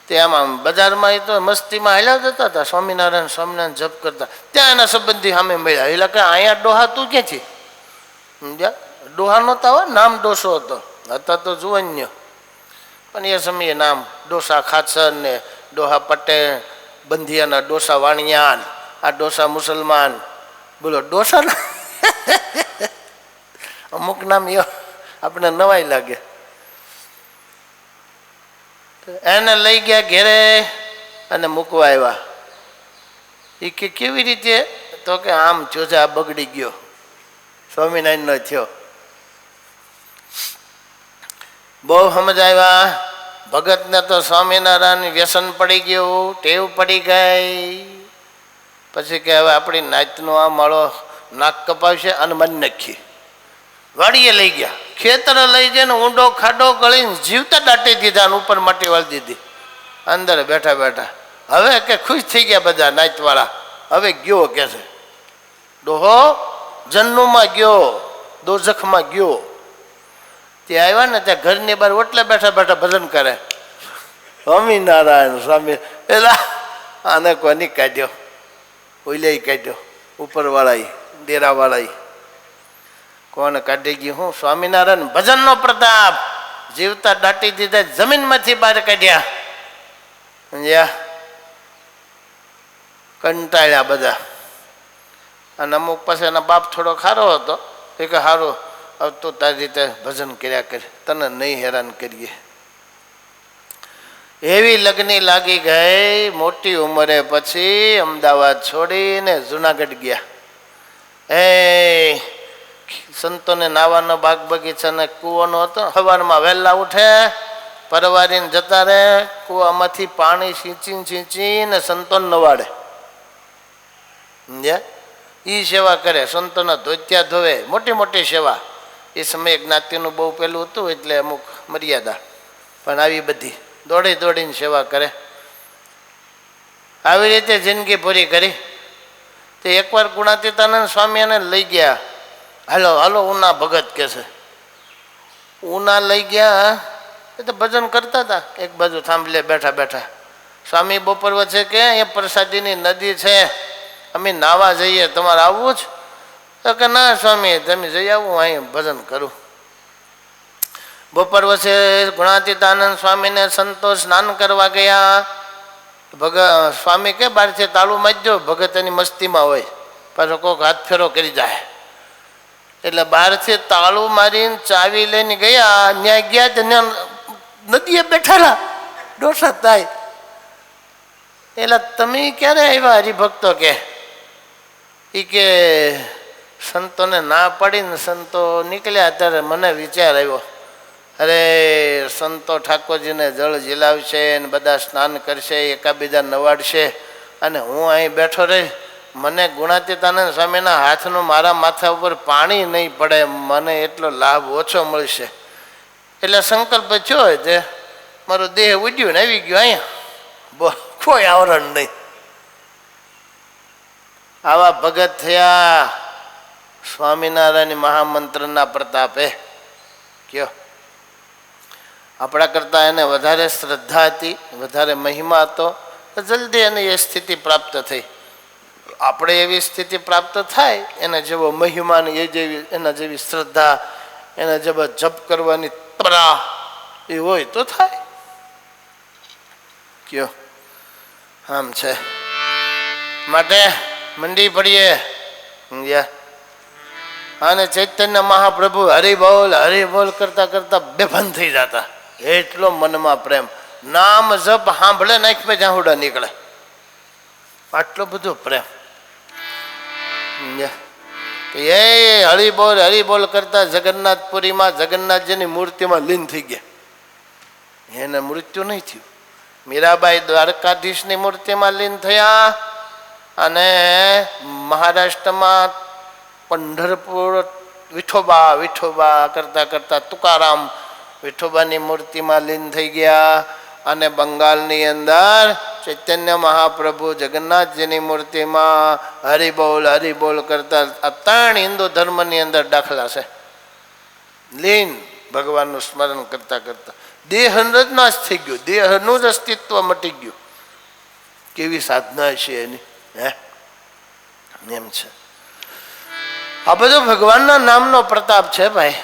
ત્યાં બજારમાં એ તો મસ્તીમાં હાલ્યા જતા હતા, સ્વામિનારાયણ સ્વામિનારાયણ જપ કરતા. ત્યાં એના સંબંધી સામે મળ્યા. એટલે કે અહીંયા ડોહા તું ક્યાંથી? સમજ્યા? ડોહા નહોતા હોય, નામ ડોસો હતો. હતા તો જુવાન્ય, પણ એ સમયે નામ ડોસા ખાચર ને ડોહા પટેલ, બંધિયાના ડોસા વાણિયાન, આ ડોસા મુસલમાન. બોલો ડોસા અમુક નામ એ આપણે નવાઈ લાગે. એને લઈ ગયા ઘેરે અને મૂકવા આવ્યા. એ કે કેવી રીતે? તો કે આમ જોજા બગડી ગયો, સ્વામિનારાયણ નો થયો. બહુ સમજ આવ્યા ભગતને તો. સ્વામિનારાયણ વ્યસન પડી ગયું, ટેવ પડી ગઈ. પછી કે હવે આપણી નાતનો આ માળો નાક કપાવશે અને મન નાખી. વાડીએ લઈ ગયા, ખેતરે લઈ જઈને ઊંડો ખાડો ગળીને જીવતા દાટી દીધા અને ઉપર માટી વાળી દીધી. અંદર બેઠા બેઠા હવે કે ખુશ થઈ ગયા બધા નાચવાળા. હવે ગયો કે છે ડોહો જન્નુમાં ગયો, દોઝખમાં ગયો. ત્યાં આવ્યા ને ત્યાં ઘરની બહાર ઓટલે બેઠા બેઠા ભજન કરે, સ્વામિનારાયણ સ્વામી. એલા આને કોની કાઢ્યો? ઓઈલે કાઢ્યો, ઉપરવાળા ડેરાવાળા. કોને કાઢી ગયું? હું સ્વામિનારાયણ ભજનનો પ્રતાપ. જીવતા દાટી દીધા, જમીનમાંથી બહાર કાઢ્યા. સમજ્યા? કંટાળ્યા બધા. અને અમુક પછી એના બાપ થોડો ખારો હતો. એ કે સારું હવે તું તારી રીતે ભજન કર્યા કરે, તને નહીં હેરાન કરીએ. એવી લગ્ની લાગી ગઈ. મોટી ઉંમરે પછી અમદાવાદ છોડીને જુનાગઢ ગયા. સંતોને નાવાનો બાગ બગીચાને કૂવાનો હતો. સવારમાં વહેલા ઉઠે, પરવારીને જતા રહે, કૂવામાંથી પાણી છીંચીને સંતોને નવાડે. સમજ્યા? એ સેવા કરે, સંતોના ધોતિયા ધોવે, મોટી મોટી સેવા. એ સમયે જ્ઞાતિનું બહુ પેલું હતું એટલે અમુક મર્યાદા, પણ આવી બધી દોડી દોડીને સેવા કરે. આવી રીતે જિંદગી પૂરી કરી. તે એકવાર ગુણાતીતાનંદ સ્વામી એને લઈ ગયા. હાલો હાલો ઉના ભગત કે છે. ઉના લઈ ગયા. એ તો ભજન કરતા હતા, એક બાજુ થાંભલે બેઠા બેઠા. સ્વામી બપોર વચ્ચે કે અહીંયા પ્રસાદીની નદી છે, અમે નાવા જઈએ, તમારે આવવું જ? તો કે ના સ્વામી તમે જઈ આવું, અહીં ભજન કરું. બપોર વચ્ચે ગુણાતીતાનંદ સ્વામીને સંતો સ્નાન કરવા ગયા. સ્વામી કે બહારથી તાળું મારજો, ભગત એની મસ્તીમાં હોય, પાછો કોઈક હાથ ફેરો કરી જાય. એટલે બહારથી તાળું મારીને ચાવી લઈને ગયા. ત્યાં ગયા ત્યાં નદીએ બેઠેલા ડોસા થાય. એટલે તમે ક્યારે આવ્યા હરિભક્તો? કે એ કે સંતોને ના પાડીને સંતો નીકળ્યા ત્યારે મને વિચાર આવ્યો, અરે સંતો ઠાકોરજીને જળ ઝીલાવશે ને બધા સ્નાન કરશે, એકાબીજા નવાડશે, અને હું અહીં બેઠો રહી, મને ગુણાતીતાનંદ સ્વામીના હાથનું મારા માથા ઉપર પાણી નહીં પડે, મને એટલો લાભ ઓછો મળશે. એટલે સંકલ્પ થયો તે મારો દેહ ઉડ્યું ને આવી ગયો અહીંયા. કોઈ આવરણ નહીં. આવા ભગત થયા સ્વામિનારાયણ મહામંત્રના પ્રતાપે. કયો આપણા કરતાં એને વધારે શ્રદ્ધા હતી, વધારે મહિમા હતો, જલ્દી એને એ સ્થિતિ પ્રાપ્ત થઈ. આપણે એવી સ્થિતિ પ્રાપ્ત થાય, એના જેવો મહિમા ને એ જેવી એના જેવી શ્રદ્ધા, એના જેવા જપ કરવાની તરા એ હોય તો થાય. કયો આમ છે. માટે મંડી પડીએ સમજ્યા? અને ચૈતન્ય મહાપ્રભુ હરિબોલ કરતા કરતા બેભાન થઈ જતા, એટલો મનમાં પ્રેમ. નામ જપ સાંભળે નાખ મેં જાહુડા નીકળે, આટલો બધો પ્રેમ. સમજ્યા? એ હરિબોલ કરતા જગન્નાથપુરીમાં જગન્નાથજીની મૂર્તિમાં લીન થઈ ગયા. એને મૃત્યુ નહીં થયું. મીરાબાઈ દ્વારકાધીશની મૂર્તિમાં લીન થયા અને મહારાષ્ટ્રમાં પંઢરપુર વિઠોબા કરતા કરતા તુકારામ વિઠોબાની મૂર્તિમાં લીન થઈ ગયા. અને બંગાળની અંદર ચૈતન્ય મહાપ્રભુ જગન્નાથજીની મૂર્તિમાં હરિબોલ કરતા. આ ત્રણ હિન્દુ ધર્મની અંદર દાખલા છે. લીન ભગવાનનું સ્મરણ કરતા કરતા દેહનો જ નાશ થઈ ગયો, દેહનું જ અસ્તિત્વ મટી ગયું. કેવી સાધના છે એની, હે? એમ છે. આ બધું ભગવાનના નામનો પ્રતાપ છે ભાઈ.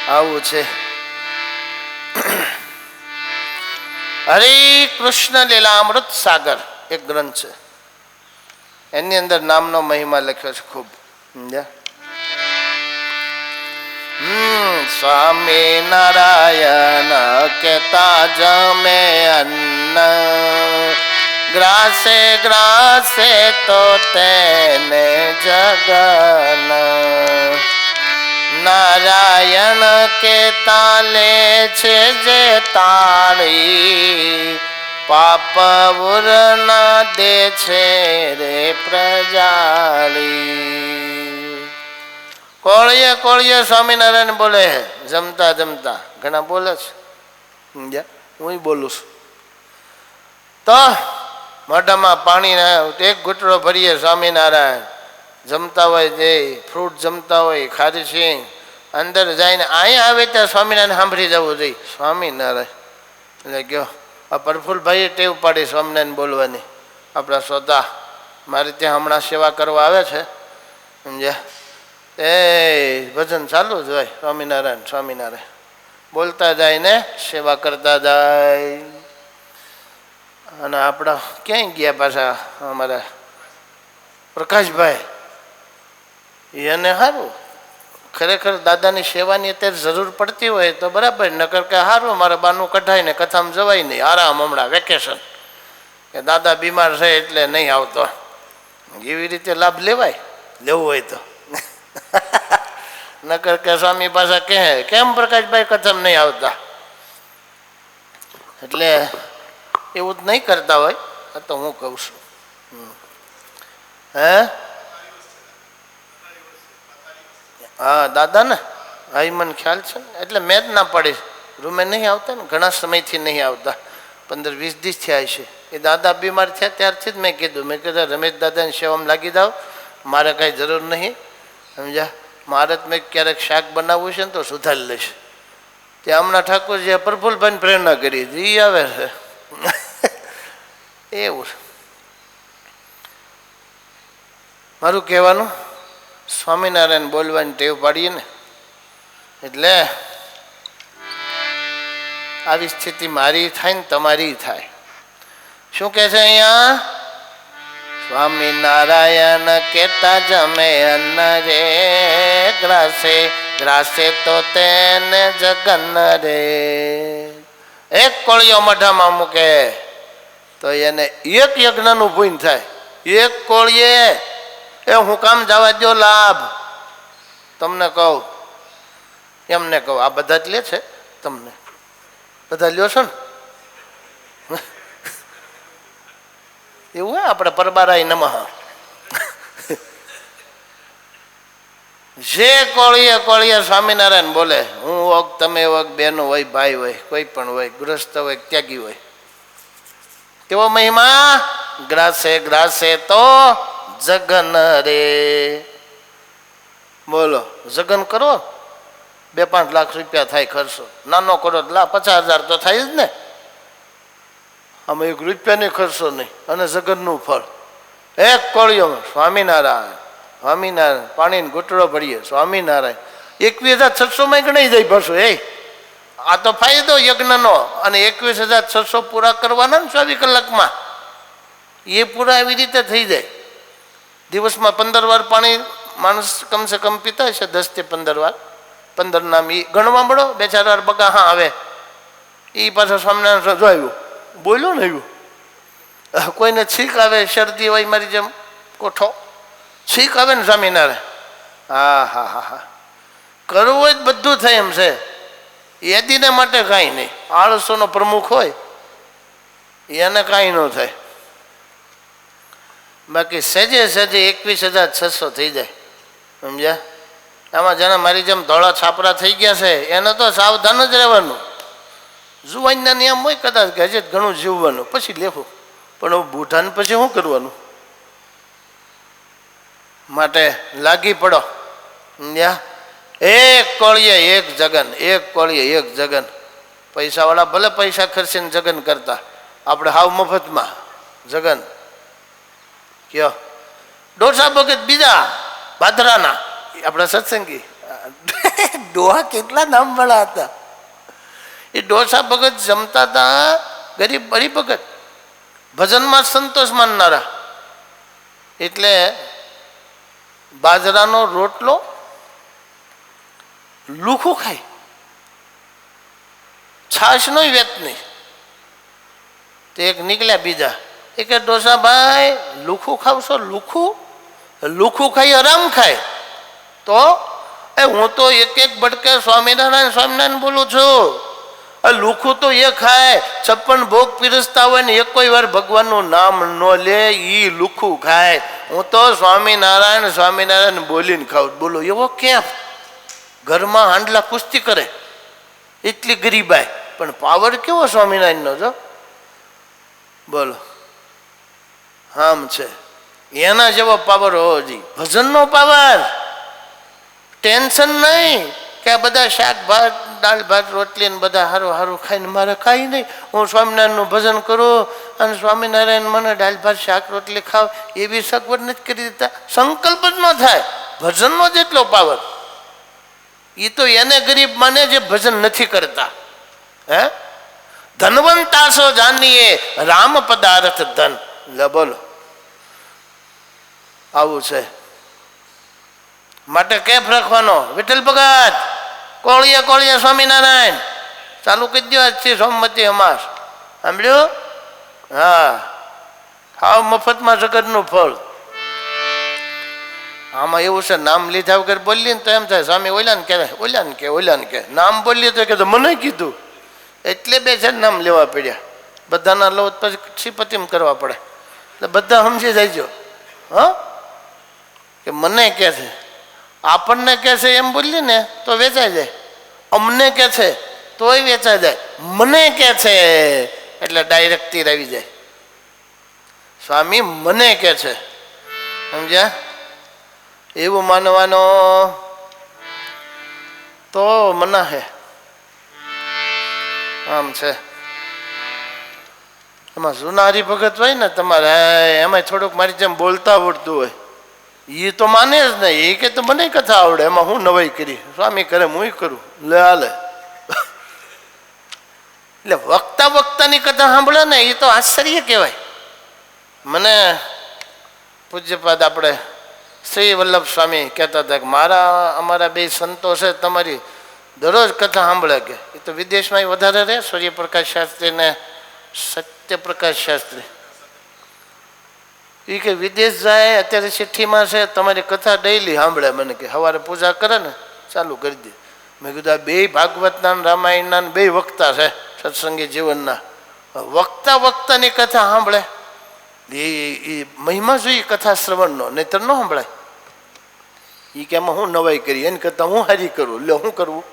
આવું છે. હરે કૃષ્ણ લીલામૃત સાગર એક ગ્રંથ છે, એની અંદર નામનો મહિમા લખ્યો છે ખૂબ. સમજ્યા? સ્વામી નારાયણ કેતા જમે અન્ન, ગ્રાસે ગ્રાસે તો તેને જગન. નારાયણ કેતા લે છે જે તાળી, પાપ ઉરના દે છે રે પ્રજાળી. કોળીએ સ્વામિનારાયણ બોલે જમતા જમતા. ઘણા બોલે છે, સમજ્યા? હું બોલું છું તો મોઢામાં પાણી એક ઘૂંટડો ભરીએ સ્વામિનારાયણ. જમતા હોય જે ફ્રૂટ જમતા હોય, ખારી સિંગ અંદર જઈને અહીંયા આવે ત્યાં સ્વામિનારાયણ સાંભળી જવું જોઈએ. સ્વામિનારાયણ એટલે ગયો. આ પ્રફુલભાઈએ ટેવ પાડી સ્વામિનારાયણ બોલવાની. આપણા શ્રોતા મારે ત્યાં હમણાં સેવા કરવા આવે છે, સમજ્યા? એ ભજન ચાલુ જ હોય, સ્વામિનારાયણ બોલતા જાય ને સેવા કરતા જાય. અને આપણા ક્યાંય ગયા પાછા અમારા પ્રકાશભાઈ, એને સારું ખરેખર દાદાની સેવાની અત્યારે જરૂર પડતી હોય તો બરાબર, નકર કે સારું મારે બાનું કઢાય ને કથામાં જવાય નહીં, આરામ હમણાં વેકેશન, કે દાદા બીમાર છે એટલે નહીં આવતો. એવી રીતે લાભ લેવાય, લેવું હોય તો. નકર કે સ્વામી પાછા કહે કેમ પ્રકાશભાઈ કથમ નહીં આવતા, એટલે એવું જ નહીં કરતા હોય. આ તો હું કહું છું. હે હા દાદા ને, હા એ મને ખ્યાલ છે ને, એટલે મેં જ ના પાડી. રૂમે નહીં આવતા ને, ઘણા સમયથી નહીં આવતા, 15-20 દિવસ થયા છે. એ દાદા બીમાર થયા ત્યારથી જ મેં કીધું, મેં કીધું રમેશ દાદાની સેવામાં લાગી જાઓ, મારે કાંઈ જરૂર નહીં. સમજ્યા? મારે મેં ક્યારેક શાક બનાવવું છે ને તો સુધારી લઈશ. ત્યાં હમણાં ઠાકોરજીએ પ્રફુલભાઈને પ્રેરણા કરી, ઈ આવે છે. એવું મારું કહેવાનું, સ્વામિનારાયણ બોલવાની ટેવ પાડીએ ને એટલે આવી સ્થિતિ મારી થાય ને તમારી થાય. શું કહે છે અહીંયા? સ્વામિનારાયણ કેતા જમે અન્ન રે, ગ્રાસે તો તેને જગન રે. એક કોળીઓ મોઢામાં મૂકે તો એને એક યજ્ઞનું પુણ્ય થાય. એક કોળીએ એ હું કામ જવા દો લાભ, તમને કહું, એમને કહું. આ બધા જ લે છે, તમને બધા લ્યો છો ને એવું હોય. આપણે પરબારાય નમઃ. જે કોળીએ સ્વામિનારાયણ બોલે, હું વગ તમે વગ, બેનો હોય ભાઈ હોય કોઈ પણ હોય, ગૃહસ્થ હોય ત્યાગી હોય, તેવો મહિમા. ગ્રાસે તો જગન રે. બોલો, જગન કરો, 2-5 લાખ રૂપિયા થાય ખર્ચો, નાનો કરો 50,000 તો થાય જ ને. આમાં 1 રૂપિયાનો ખર્ચો નહીં અને જગનનું ફળ. એક કોળીઓમાં સ્વામિનારાયણ પાણીનો ઘૂંટડો ભરીએ સ્વામિનારાયણ. 21,600 ગણાઈ જાય પાછું. આ તો ફાયદો યજ્ઞનો. અને 21,600 પૂરા કરવાના ને 24 કલાકમાં, એ પૂરા એવી રીતે થઈ જાય. દિવસમાં 15 વાર પાણી માણસ કમસે કમ પીતા હશે, 10 થી 15 વાર. 15 નામ એ ગણવા મળો, 2-4 વાર બગા હા આવે એ પાછો સ્વામિનારાયણ જોયું બોલ્યો ને એવું. કોઈને છીક આવે, શરદી હોય મારી જેમ કોઠો, છીક આવે ને સ્વામિનારાયણ, હા હા હા હા કરવું હોય બધું થાય એમ છે. યાદીને માટે કાંઈ નહીં. આળસોનો પ્રમુખ હોય એને કાંઈ ન થાય. બાકી સહેજે સહેજે 21,600 થઈ જાય, સમજ્યા? આમાં જેને મારી જેમ ધોળા છાપરા થઈ ગયા છે એને તો સાવધાન જ રહેવાનું. જુવાનના નિયમ હોય કદાચ કે હજી ઘણું જીવવાનું પછી લેવું, પણ બુઢાને પછી શું કરવાનું? માટે લાગી પડો, સમજ્યા? એક કોળીએ એક જગન, એક કોળીએ એક જગન. પૈસાવાળા ભલે પૈસા ખર્ચીને જગન કરતા, આપણે હાવ મફતમાં જગન. કયો ડોસા ભગત બીજા ભાદરાના આપણા સત્સંગી ડોહા કેટલા નામ વાળા હતા. એ ડોસા ભગત જમતા હતા, ગરીબ હરિભગત, ભજનમાં સંતોષ માનનારા. એટલે બાજરાનો રોટલો લુખું ખાય, છાશ નો વેત નહીં. તે એક નીકળ્યા બીજા, એ કે ડોસાભાઈ લુખું ખાવશો? લુખું લુખું ખાઈ આરામ ખાય તો હું તો એક એક બટકે સ્વામિનારાયણ સ્વામિનારાયણ બોલું છું. લુખું તો એ ખાય, 56 ભોગ પીરસતા હોય ને એક કોઈ વાર ભગવાનનું નામ ન લે એ લુખું ખાય. હું તો સ્વામિનારાયણ સ્વામિનારાયણ બોલીને ખાઉં. બોલો એવો કેમ? ઘરમાં હાંડલા કુસ્તી કરે એટલી ગરીબાઈ, પણ પાવર કેવો સ્વામિનારાયણનો જો બોલો. આમ છે એના જેવો પાવર હોવો જોઈએ, ભજનનો પાવર. ટેન્શન નહીં કે આ બધા શાક ભાત દાળ ભાત રોટલી ને બધા હારું હારું ખાઈને મારે કાંઈ નહીં, હું સ્વામિનારાયણનું ભજન કરું અને સ્વામિનારાયણ મને દાળ ભાત શાક રોટલી ખાવ એવી સગવડ નથી કરી દેતા. સંકલ્પ જ ન થાય. ભજનનો જેટલો પાવર એ તો એને ગરીબ માને જે ભજન નથી કરતા. હે ધનવંતાસો જાનીએ રામ પદાર્થ ધન. લે બોલો આવું છે. માટે કેફ રાખવાનો. વિઠ્ઠલ ભગત કોળીએ કોળીએ સ્વામિનારાયણ ચાલુ કરી દો આજથી સોમવતી અમાસ. સાંભળ્યું? હા હાવ મફતમાં જગતનું ફળ. આમાં એવું છે નામ લીધા વગર બોલીએ ને તો એમ થાય સ્વામી ઓલા ને કહેવાય, ઓલા ને કે ઓલા ને કે. નામ બોલીએ તો કે મને કીધું એટલે બે છે નામ લેવા પડ્યા. બધાના લો પછી શ્રીપતિમ કરવા પડે એટલે બધા સમજી જાયજો. હા કે મને કે છે, આપણને કે છે એમ બોલીએ ને તો વેચાઈ જાય, અમને કે છે તોય વેચાઈ જાય, મને કે છે એટલે ડાયરેક્ટ તીર આવી જાય. સ્વામી મને કે છે, સમજ્યા? એવું માનવાનો તો મના હે. આમ છે. એમાં જૂના હરિભગત હોય ને તમારે એમાં થોડુંક મારી જેમ બોલતા આવડતું હોય એ તો માને જ નહીં. એ કે તો મને કથા આવડે, એમાં હું નવાઈ કરી, સ્વામી કરે હું કરું, લે હાલે. એટલે વક્તા વક્તાની કથા સાંભળે ને એ તો આશ્ચર્ય કહેવાય. મને પૂજ્યપાદ આપણે શ્રી વલ્લભ સ્વામી કહેતા હતા કે અમારા બે સંતો છે તમારી દરરોજ કથા સાંભળે. કે એ તો વિદેશમાં વધારે રહે, સૂર્યપ્રકાશ શાસ્ત્રી ને સત્યપ્રકાશ શાસ્ત્રી. એ કે વિદેશ જાય અત્યારે ચિઠ્ઠીમાં છે તમારી કથા ડેઈલી સાંભળે. મને કે સવારે પૂજા કરે ને ચાલુ કરી દે. મેં કીધું આ બે ભાગવતના રામાયણના બે વક્તા છે સત્સંગી જીવનના. વક્તા વક્તાની કથા સાંભળે એ મહિમા જોઈએ કથા શ્રવણનો, નહીતર ન સાંભળાય. એ કે એમાં હું નવાઈ કરી, એને કરતાં હું હારી કરું, લે હું કરવું.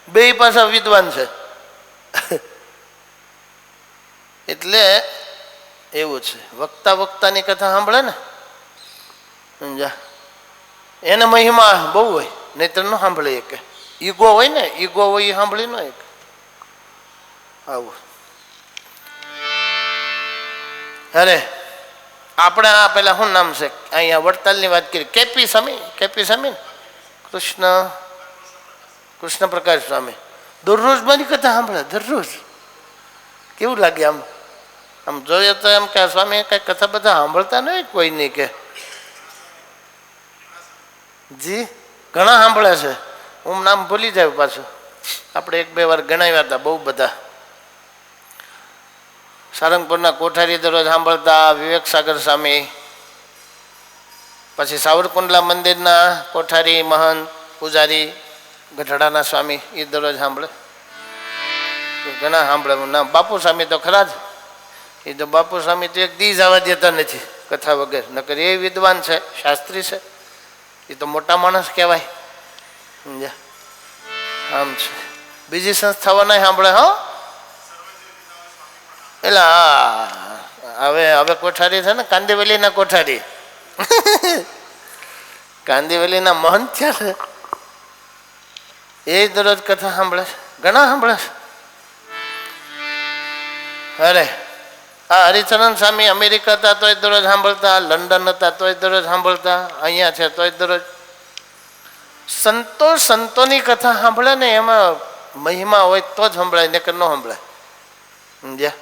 બે પાછા વિદ્વાન છે. એટલે એવું છે વક્તા વક્તાની કથા સાંભળે ને સમજા એને મહિમા બહુ હોય, નહીતર ન સાંભળે. એક ઈગો હોય ને, ઈગો હોય એ સાંભળી ન એક. આવું અરે આપણે આ પેલા શું નામ છે અહીંયા વડતાલની વાત કરી, કેપી સ્વામી. કેપી સ્વામી કૃષ્ણ પ્રકાશ સ્વામી દરરોજ મારી કથા સાંભળે. દરરોજ કેવું લાગે આમ જોઈએ તો એમ કે સ્વામી કઈ કથા બધા સાંભળતા નહીં કોઈ નહીં કે જી ઘણા સાંભળે છે, હું નામ ભૂલી જાય પાછું. આપણે 1-2 વાર ગણાવ્યા હતા, બહુ બધા. સારંગપુરના કોઠારી દરરોજ સાંભળતા, વિવેક સાગર સ્વામી, પછી સાવરકુંડલા મંદિરના કોઠારી મહંત પૂજારી ગઢડાના સ્વામી, એ દરરોજ સાંભળે. ઘણા સાંભળે. નામ બાપુ સ્વામી તો ખરા જ. એ તો બાપુ સ્વામી તો એક દી જવા દેતા નથી કથા વગર. નકર એ વિદ્વાન છે, શાસ્ત્રી છે, એ તો મોટા માણસ કહેવાય. સમજ્યા? આમ છે. બીજી સંસ્થાઓના સાંભળે. હો એટલે હવે કોઠારી છે ને, કાંદીવલીના કોઠારી કાંદીવલીના મહંત થયા છે, એ દરરોજ કથા સાંભળે છે. ઘણા સાંભળે છે. અરે આ હરિચરણ સ્વામી અમેરિકા હતા તોય દરરોજ સાંભળતા, લંડન હતા તોય દરરોજ સાંભળતા, અહીંયા છે તોય દરરોજ. સંતોની કથા સાંભળે ને, એમાં મહિમા હોય તો જ સંભળાય, નકર ન સંભળાય. સમજ્યા?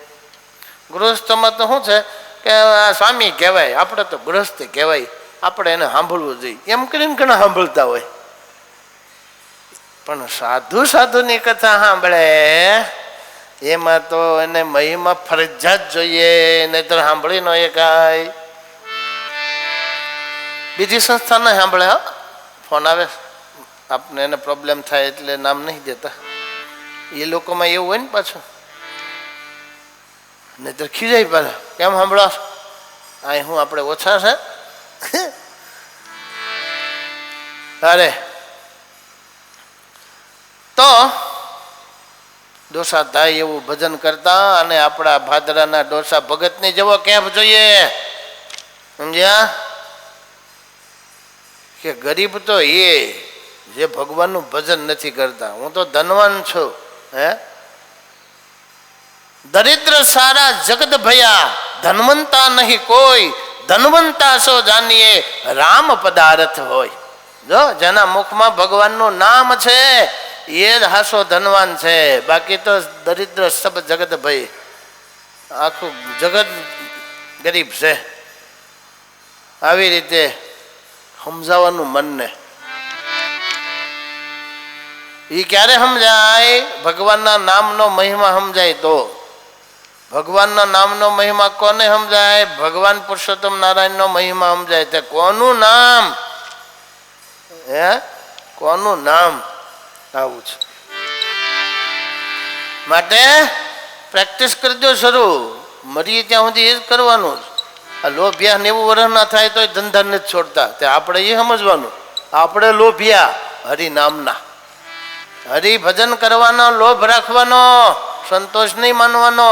ગૃહસ્થમાં તો શું છે કે આ સ્વામી કહેવાય, આપણે તો ગૃહસ્થ કહેવાય, આપણે એને સાંભળવું જોઈએ એમ કરીને ઘણા સાંભળતા હોય. પણ સાધુની કથા સાંભળે એમાં તો એને મહિમા ફરજિયાત જોઈએ, નહીતર સાંભળી ન એકાય. બીજી સંસ્થાને સાંભળે. હા, ફોન આવે, આપને એને પ્રોબ્લેમ થાય એટલે નામ નહીં દેતા. એ લોકોમાં એવું હોય ને પાછું, નહીતર ખીજાય પાછા. કેમ સાંભળો? અહીં હું આપણે ઓછા છે? અરે તો ડોસા થાય એવું ભજન કરતા, અને આપણા ભાદરાના ડોસા ભગતની જેવો કેમ જોઈએ. સમજ્યા? કે ગરીબ તો એ જે ભગવાનનું ભજન નથી કરતા. હું તો ધનવાન છું. હે દરિદ્ર સારા જગત ભયા, ધનવંતા નહીં કોઈ, ધનવંતા સો જાનીએ રામ પદાર્થ હોય. જો જેના મુખમાં ભગવાનનું નામ છે એ જ હાસો ધનવાન છે, બાકી તો દરિદ્ર સબ જગત ભય, આખું જગત ગરીબ છે. આવી રીતે સમજાવવાનું મનને. એ ક્યારે સમજાય? ભગવાનના નામનો મહિમા સમજાય તો. ભગવાનના નામનો મહિમા કોને સમજાય? ભગવાન પુરુષોત્તમ નારાયણનો મહિમા સમજાય. તે કોનું નામ? હે કોનું નામ? આવું છે. માટે પ્રેક્ટિસ કરજો શરૂ. મરીએ ત્યાં સુધી એ જ કરવાનું. આ લોભિયા 90 વર્ષ ના થાય તો ધંધા નથી છોડતા. તે આપણે એ સમજવાનું, આપણે લોભિયા હરિનામના. હરિભજન કરવાનો, લોભ રાખવાનો, સંતોષ નહીં માનવાનો.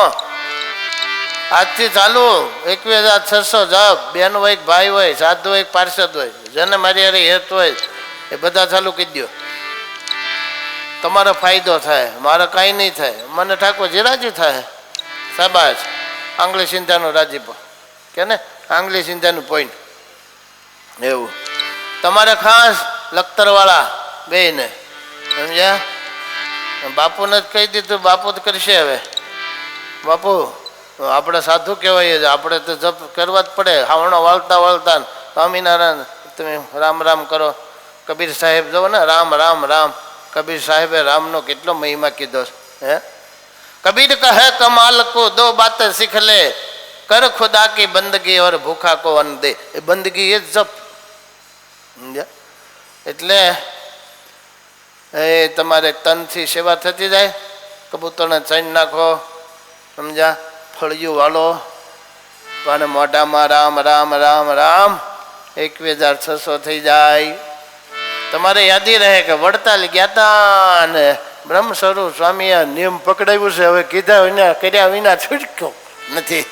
આજથી ચાલુ 21,600 જપ. બેન હોય, ભાઈ હોય, સાધુ હોય, પાર્ષદ હોય, જેને મારી હારે હેત હોય એ બધા ચાલુ કરી દો. તમારો ફાયદો થાય, મારે કાંઈ નહીં થાય. મને ઠાકોરજી રાજી થાય. શાબાશ. આંગળી સિંધાનું રાજીપો કે ને, આંગળી સિંધાનું પોઈન્ટ. એવું તમારે ખાસ લખતરવાળા બેયને. સમજ્યા? બાપુને જ કહી દીધું, બાપુ જ કરશે. હવે બાપુ આપણે સાધુ કહેવાય છે, આપણે તો જપ કરવા જ પડે. હાવણો વાળતા વાળતા સ્વામિનારાયણ તમે રામ રામ કરો. કબીર સાહેબ જો ને, રામ રામ રામ. કબીર સાહેબે રામનો કેટલો મહિમા કીધો. હે કબીર કહે કમાલ કો દો બાतें सीख ले, कर खुदा की बंदगी और भूखा को अन्न दे. એ બંદગી એ જપ. એટલે એ તમારે તનથી સેવા થતી જાય. કબૂતરને ચણ નાખો. સમજ્યા? ફળિયું વાળો, અને મોઢામાં રામ રામ રામ રામ. 21,600 થઈ જાય. તમારે યાદી રહે કે વડતાલ ગયા હતા ને બ્રહ્મ સ્વરૂપ સ્વામીએ નિયમ પકડાવ્યું છે. હવે કીધા વિના કર્યા વિના છૂટક્યો નથી,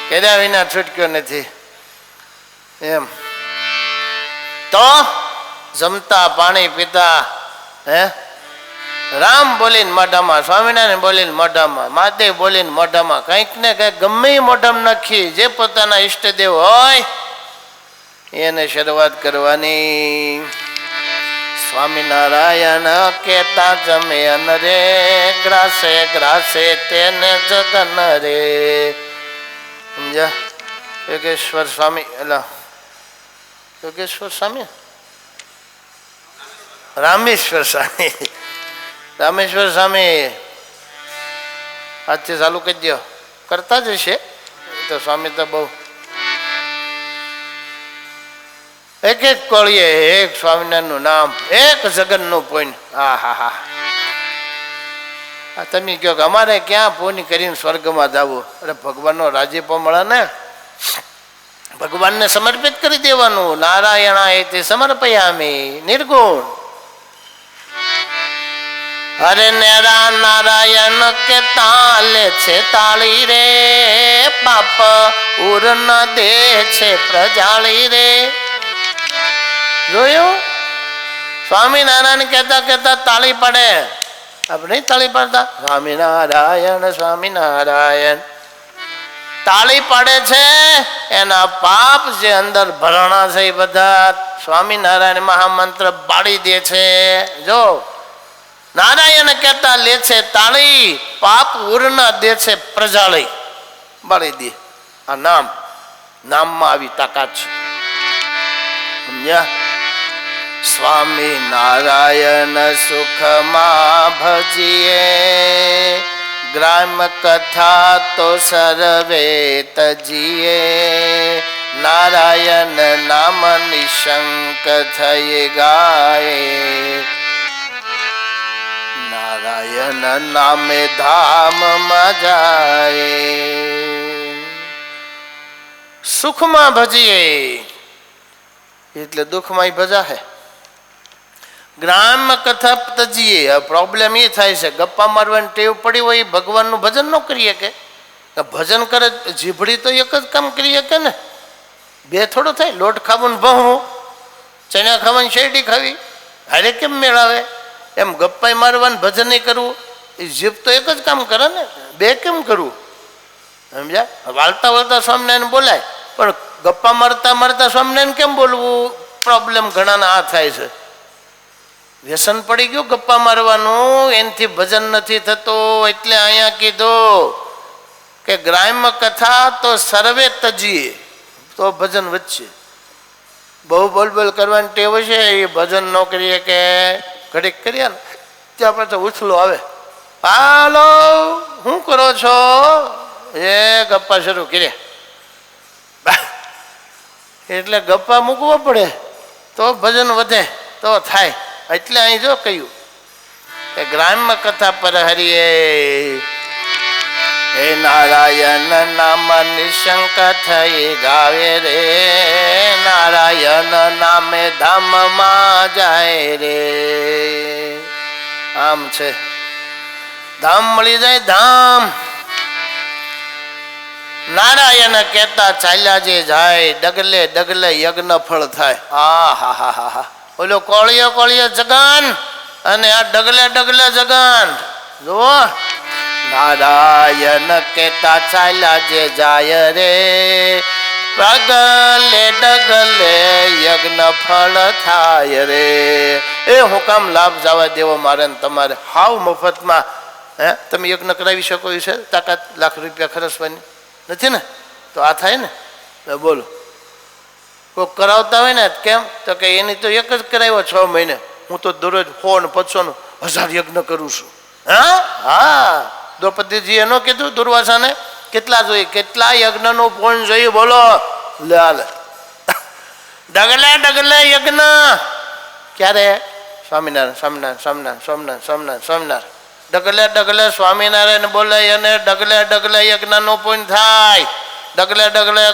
કર્યા વિના છૂટક્યો નથી. એમ તો જમતા, પાણી પીતા, હે રામ બોલીને મોઢામાં, સ્વામિનારાયણ બોલીને મોઢામાં, મહાદેવ બોલીને મોઢામાં, કંઈક ને કંઈક ગમે મોઢામાં નાખી. જે પોતાના ઈષ્ટદેવ હોય એને શરૂઆત કરવાની. સ્વામિનારાયણ કેતા જમે રે, ગ્રાસે ગ્રાસે તેને જગન રે. સમજ્યા? યોગેશ્વર સ્વામી, એલા યોગેશ્વર સ્વામી રામેશ્વર સ્વામી. રામેશ્વર સ્વામી આજથી ચાલુ કરી દો, કરતા જ હશે તો. સ્વામી તો બહુ એક એક કોળીએ એક સ્વામિનારાયણનું નામ, એક જગનનું પુણ્ય. હા હા હા. તમે કહો કે અમારે ક્યાં પુણ્ય કરીને સ્વર્ગમાં જવું? અરે ભગવાનનો રાજીપો મળે ને, ભગવાનને સમર્પિત કરી દેવાનું. નારાયણાય તે સમર્પયામિ નિર્ગુણ. અરે નેરા નારાયણ કે તાલે છે તાળી રે, પાપ ઉર ન દે છે પ્રજાળી રે. જોયું? સ્વામિનારાયણ કહેતા કહેતા તાળી પડે. આપણે નહીં તાળી પાડતા? સ્વામિનારાયણ સ્વામિનારાયણ. તાળી પાડે છે, એના પાપ જે અંદર ભરણા છે એ બધા સ્વામિનારાયણ મહામંત્ર બાળી દે છે. જો નારાયણ કહેતા લે છે તાળી, પાપ ઉરના દે છે પ્રજાળી, બાળી દે. આ નામમાં આવી તાકાત છે. સમજ્યા? સ્વામી નારાયણ સુખમાં ભજીએ, ગ્રામ કથા તો સર્વે તજીએ. નારાયણ નામ નિશંક થઈ ગાય, નારાયણ નામે ધામમાં જાય. સુખમાં ભજીએ એટલે દુઃખમાં ભજા હે. ગ્રામ કથા તજીએ. પ્રોબ્લેમ એ થાય છે, ગપ્પા મારવાની ટેવ પડી હોય, ભગવાનનું ભજન ન કરીએ કે ભજન કરે જીભડી તો એક જ કામ કરીએ કે ને, બે થોડું થાય. લોટ ખાવું ને ભહવું, ચણા ખાવાની શેરડી ખાવી, હારે કેમ મેળાવે? એમ ગપ્પા મારવાનું ભજન કરવું, એ જીભ તો એક જ કામ કરે ને, બે કેમ કરવું? સમજ્યા? વાળતા વાળતા સ્વામિનારાયણ બોલાય, પણ ગપ્પા મારતા મારતા સ્વામિનારાયણ કેમ બોલવું? પ્રોબ્લેમ ઘણાના આ થાય છે. વ્યસન પડી ગયું ગપ્પા મારવાનું, એનાથી ભજન નથી થતું. એટલે અહીંયા કીધું કે ગ્રામ્ય કથા તો સર્વે તજીએ, તો ભજન વધશે. બહુ બોલ કરવાની ટેવ છે, એ ભજન ન કરીએ કે ઘડીક કરીએ ને ત્યાં આપણે તો ઉછલો આવે. હાલો શું કરો છો? એ ગપ્પા શરૂ કરીએ. એટલે ગપ્પા મૂકવો પડે તો ભજન વધે, તો થાય. એટલે અહીં જો કહ્યું કે ગ્રામ્ય કથા પર હરિએ, હે નારાયણ નામ નિશંક થઈ ગાવે રે. નારાયણ નામે ધામમાં જાય રે. આમ છે, ધામ મળી જાય, ધામ. નારાયણ કહેતા ચાલ્યા જે જાય, ડગલે ડગલે યજ્ઞ ફળ થાય. હા હા હા હા હા. ઓલો કોળિયો કોળિયો જગાન અને આ ડગલે ડગલે જગાન. જુઓ, નારાયણ કહેતા ચાલ્યા જે જાય રે, ડગલે ડગલે યજ્ઞ ફળ થાય રે. એ હું કામ લાભ જવા દેવો મારે ને તમારે? હાવ મફતમાં હે તમે યજ્ઞ કરાવી શકો એ છે? તાકાત લાખ રૂપિયા ખર્ચવાની નથી ને, તો આ થાય ને. બોલો, કોઈ કરાવતા હોય ને કેમ? તો કે એની તો એક જ કરાવ્યો 6 મહિને, હું તો દરરોજ 100 ને 500 નું 1000 યજ્ઞ કરું છું. હા હા, દ્રૌપદીજીએ ન કીધું દુર્વાસાને? કેટલા જોઈએ, કેટલા યજ્ઞનું પૂર્ણ જોઈએ? બોલો, લે ડગલે ડગલે યજ્ઞ. ક્યારે? સ્વામિનારાયણ સ્વામિનારાયણ સ્વામિનારાયણ સ્વામિનારાયણ સ્વામિનારાયણ સ્વામિનારાયણ. ડગલે ડગલે સ્વામિનારાયણ બોલે અને ડગલે ડગલે યજ્ઞનું પૂર્ણ થાય. ડગલે ડગલે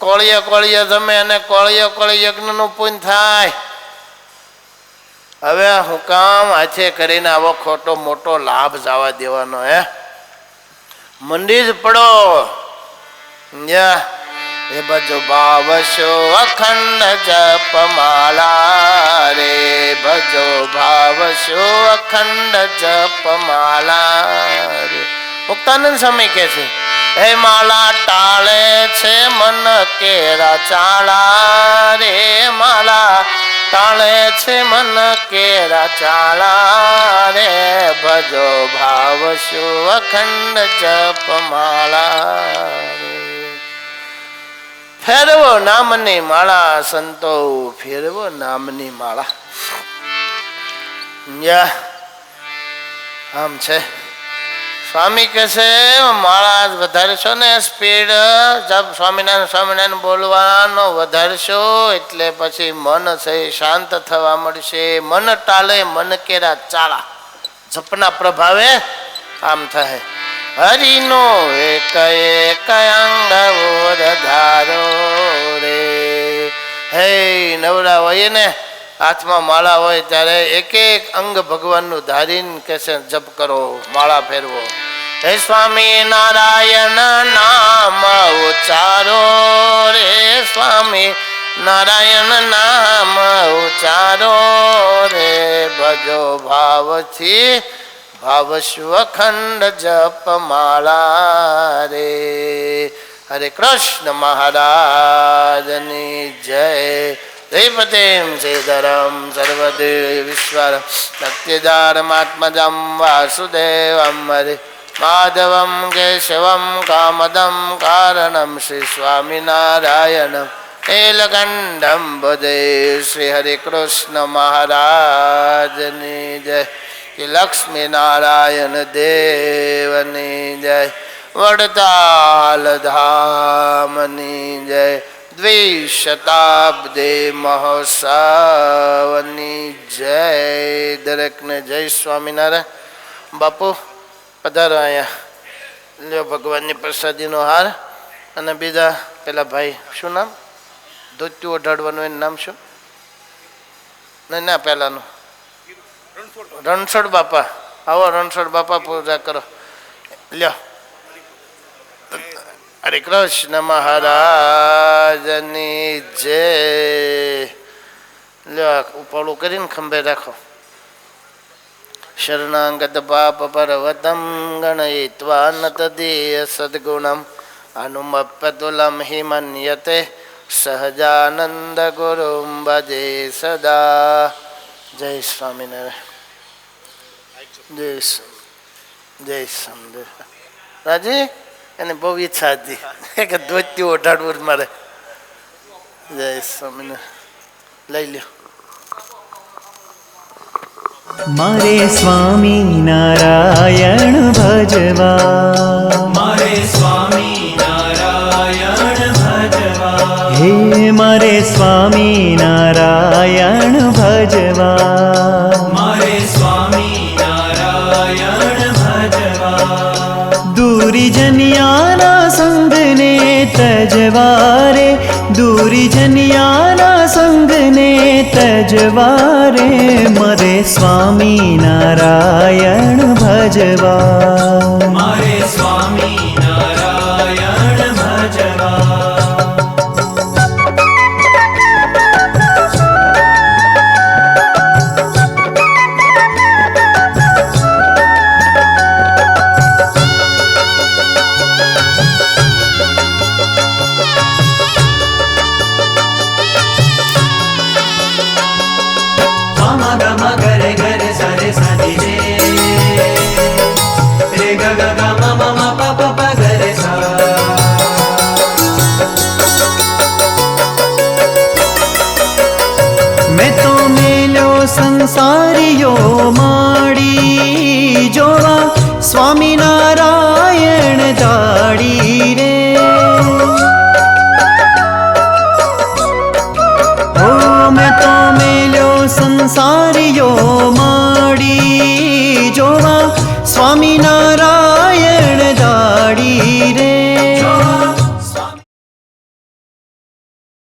કોળીએ કોળીએ જમે અને કોળીએ કોળીએ યજ્ઞનું પૂર્ણ થાય. હવે હું કામ હાથે કરીને આવો ખોટો મોટો લાભ જવા દેવાનો? હે મંડી જ પડો. એ ભજો ભાવશો અખંડ જપમાલા રે, ભજો ભાવશો અખંડ જપમાલા રે. મુક્તાનંદ સ્વામી કહે છે, હે માલા ટાળે છે મન કેરા ચાળા રે. માલા ટાળે છે મન કેરા ચાળા રે, ભજો ભાવશો અખંડ જપમાળા રે. ફેરવો નામની માળા સંતો, ફેરવો નામની માળા. યા આમ છે. સ્વામી કહે છે માળા વધારશો ને સ્પીડ જબ સ્વામિનારાયણ સ્વામિનારાયણ બોલવાનો વધારશો એટલે પછી મન છે શાંત થવા મળશે. મન ટાલે મન કેરા ચાળા. જપના પ્રભાવે આમ થાય. હરિનો એક એક અંગ ધારો રે. હે નવરા હોય ને હાથમાં માળા હોય ત્યારે એક એક અંગ ભગવાનનું ધારીને કે છે જપ કરો, માળા ફેરવો. હે સ્વામી નારાયણ નામ ઉચ્ચારો રે. સ્વામી નારાયણ નામ ઉચ્ચારો રે. ભજો ભાવથી ભાવ સ્વખંડ જપ માળા રે. હરે કૃષ્ણ મહારાજની જય. શ્રીપતિમ શ્રીધરમ સર્વદેવ વિશ્વરમ સત્યજારમાત્મજમ વાસુદેવમ હરે માધવમ કેશવમ કામદમ કારણમ શ્રી સ્વામિનારાયણમ નીલકંઠમ ભજે. શ્રી હરે કૃષ્ણ મહારાજની જય. લક્ષ્મી નારાયણ દેવની જય. વડતાલ ધામની જય. દ્વિશતાબ્દી મહોત્સવની જય. દરેકને જય સ્વામિનારાયણ. બાપુ પધારો અહીંયા. લ્યો ભગવાનની પ્રસાદીનો હાર. અને બીજા પેલા ભાઈ શું નામ? ધોતિયું ઓઢાડવાનું એનું નામ શું? નહીં ના પહેલાનું રણછોડ બાપા. આવો રણછોડ બાપા પૂજા કરો. લ્યો. હરે કૃષ્ણ મહારાજની જય. લ્યો ઉપાડું કરીને ખંભે રાખો. શરણાગત પાપ પર્વતમ ગણયિત્વા નતદીય સદ્ગુણમ અનુમપ્યતુલમ હિમન્યતે સહજાનંદ ગુરુમ ભજે સદા. જય સ્વામિનારાયણ. જય સમદેવ. રાજી એને બહુ ઈચ્છા હતી કે ધોતિયું ઓઢાડવું મારે. જય સ્વામિનારાયણ. લઈ લ્યો. મારે સ્વામી નારાયણ ભજવા. મારે સ્વામી નારાયણ ભજવા. હે મારે સ્વામી નારાયણ ભજવા. મારે સ્વામી નારાયણ ભજવા. દૂરી જનિયાના સંગને તજવા રે. દૂરી જનિયાના સંગને તજવા રે. મારે સ્વામી નારાયણ ભજવા. મારે સ્વામી નારાયણ ભજવા. સંસારીઓ માડી જોવા સ્વામિનારાયણ દાડી રે. ઓ મેં તો મેલ્યો સંસારીઓ માડી જોવા સ્વામી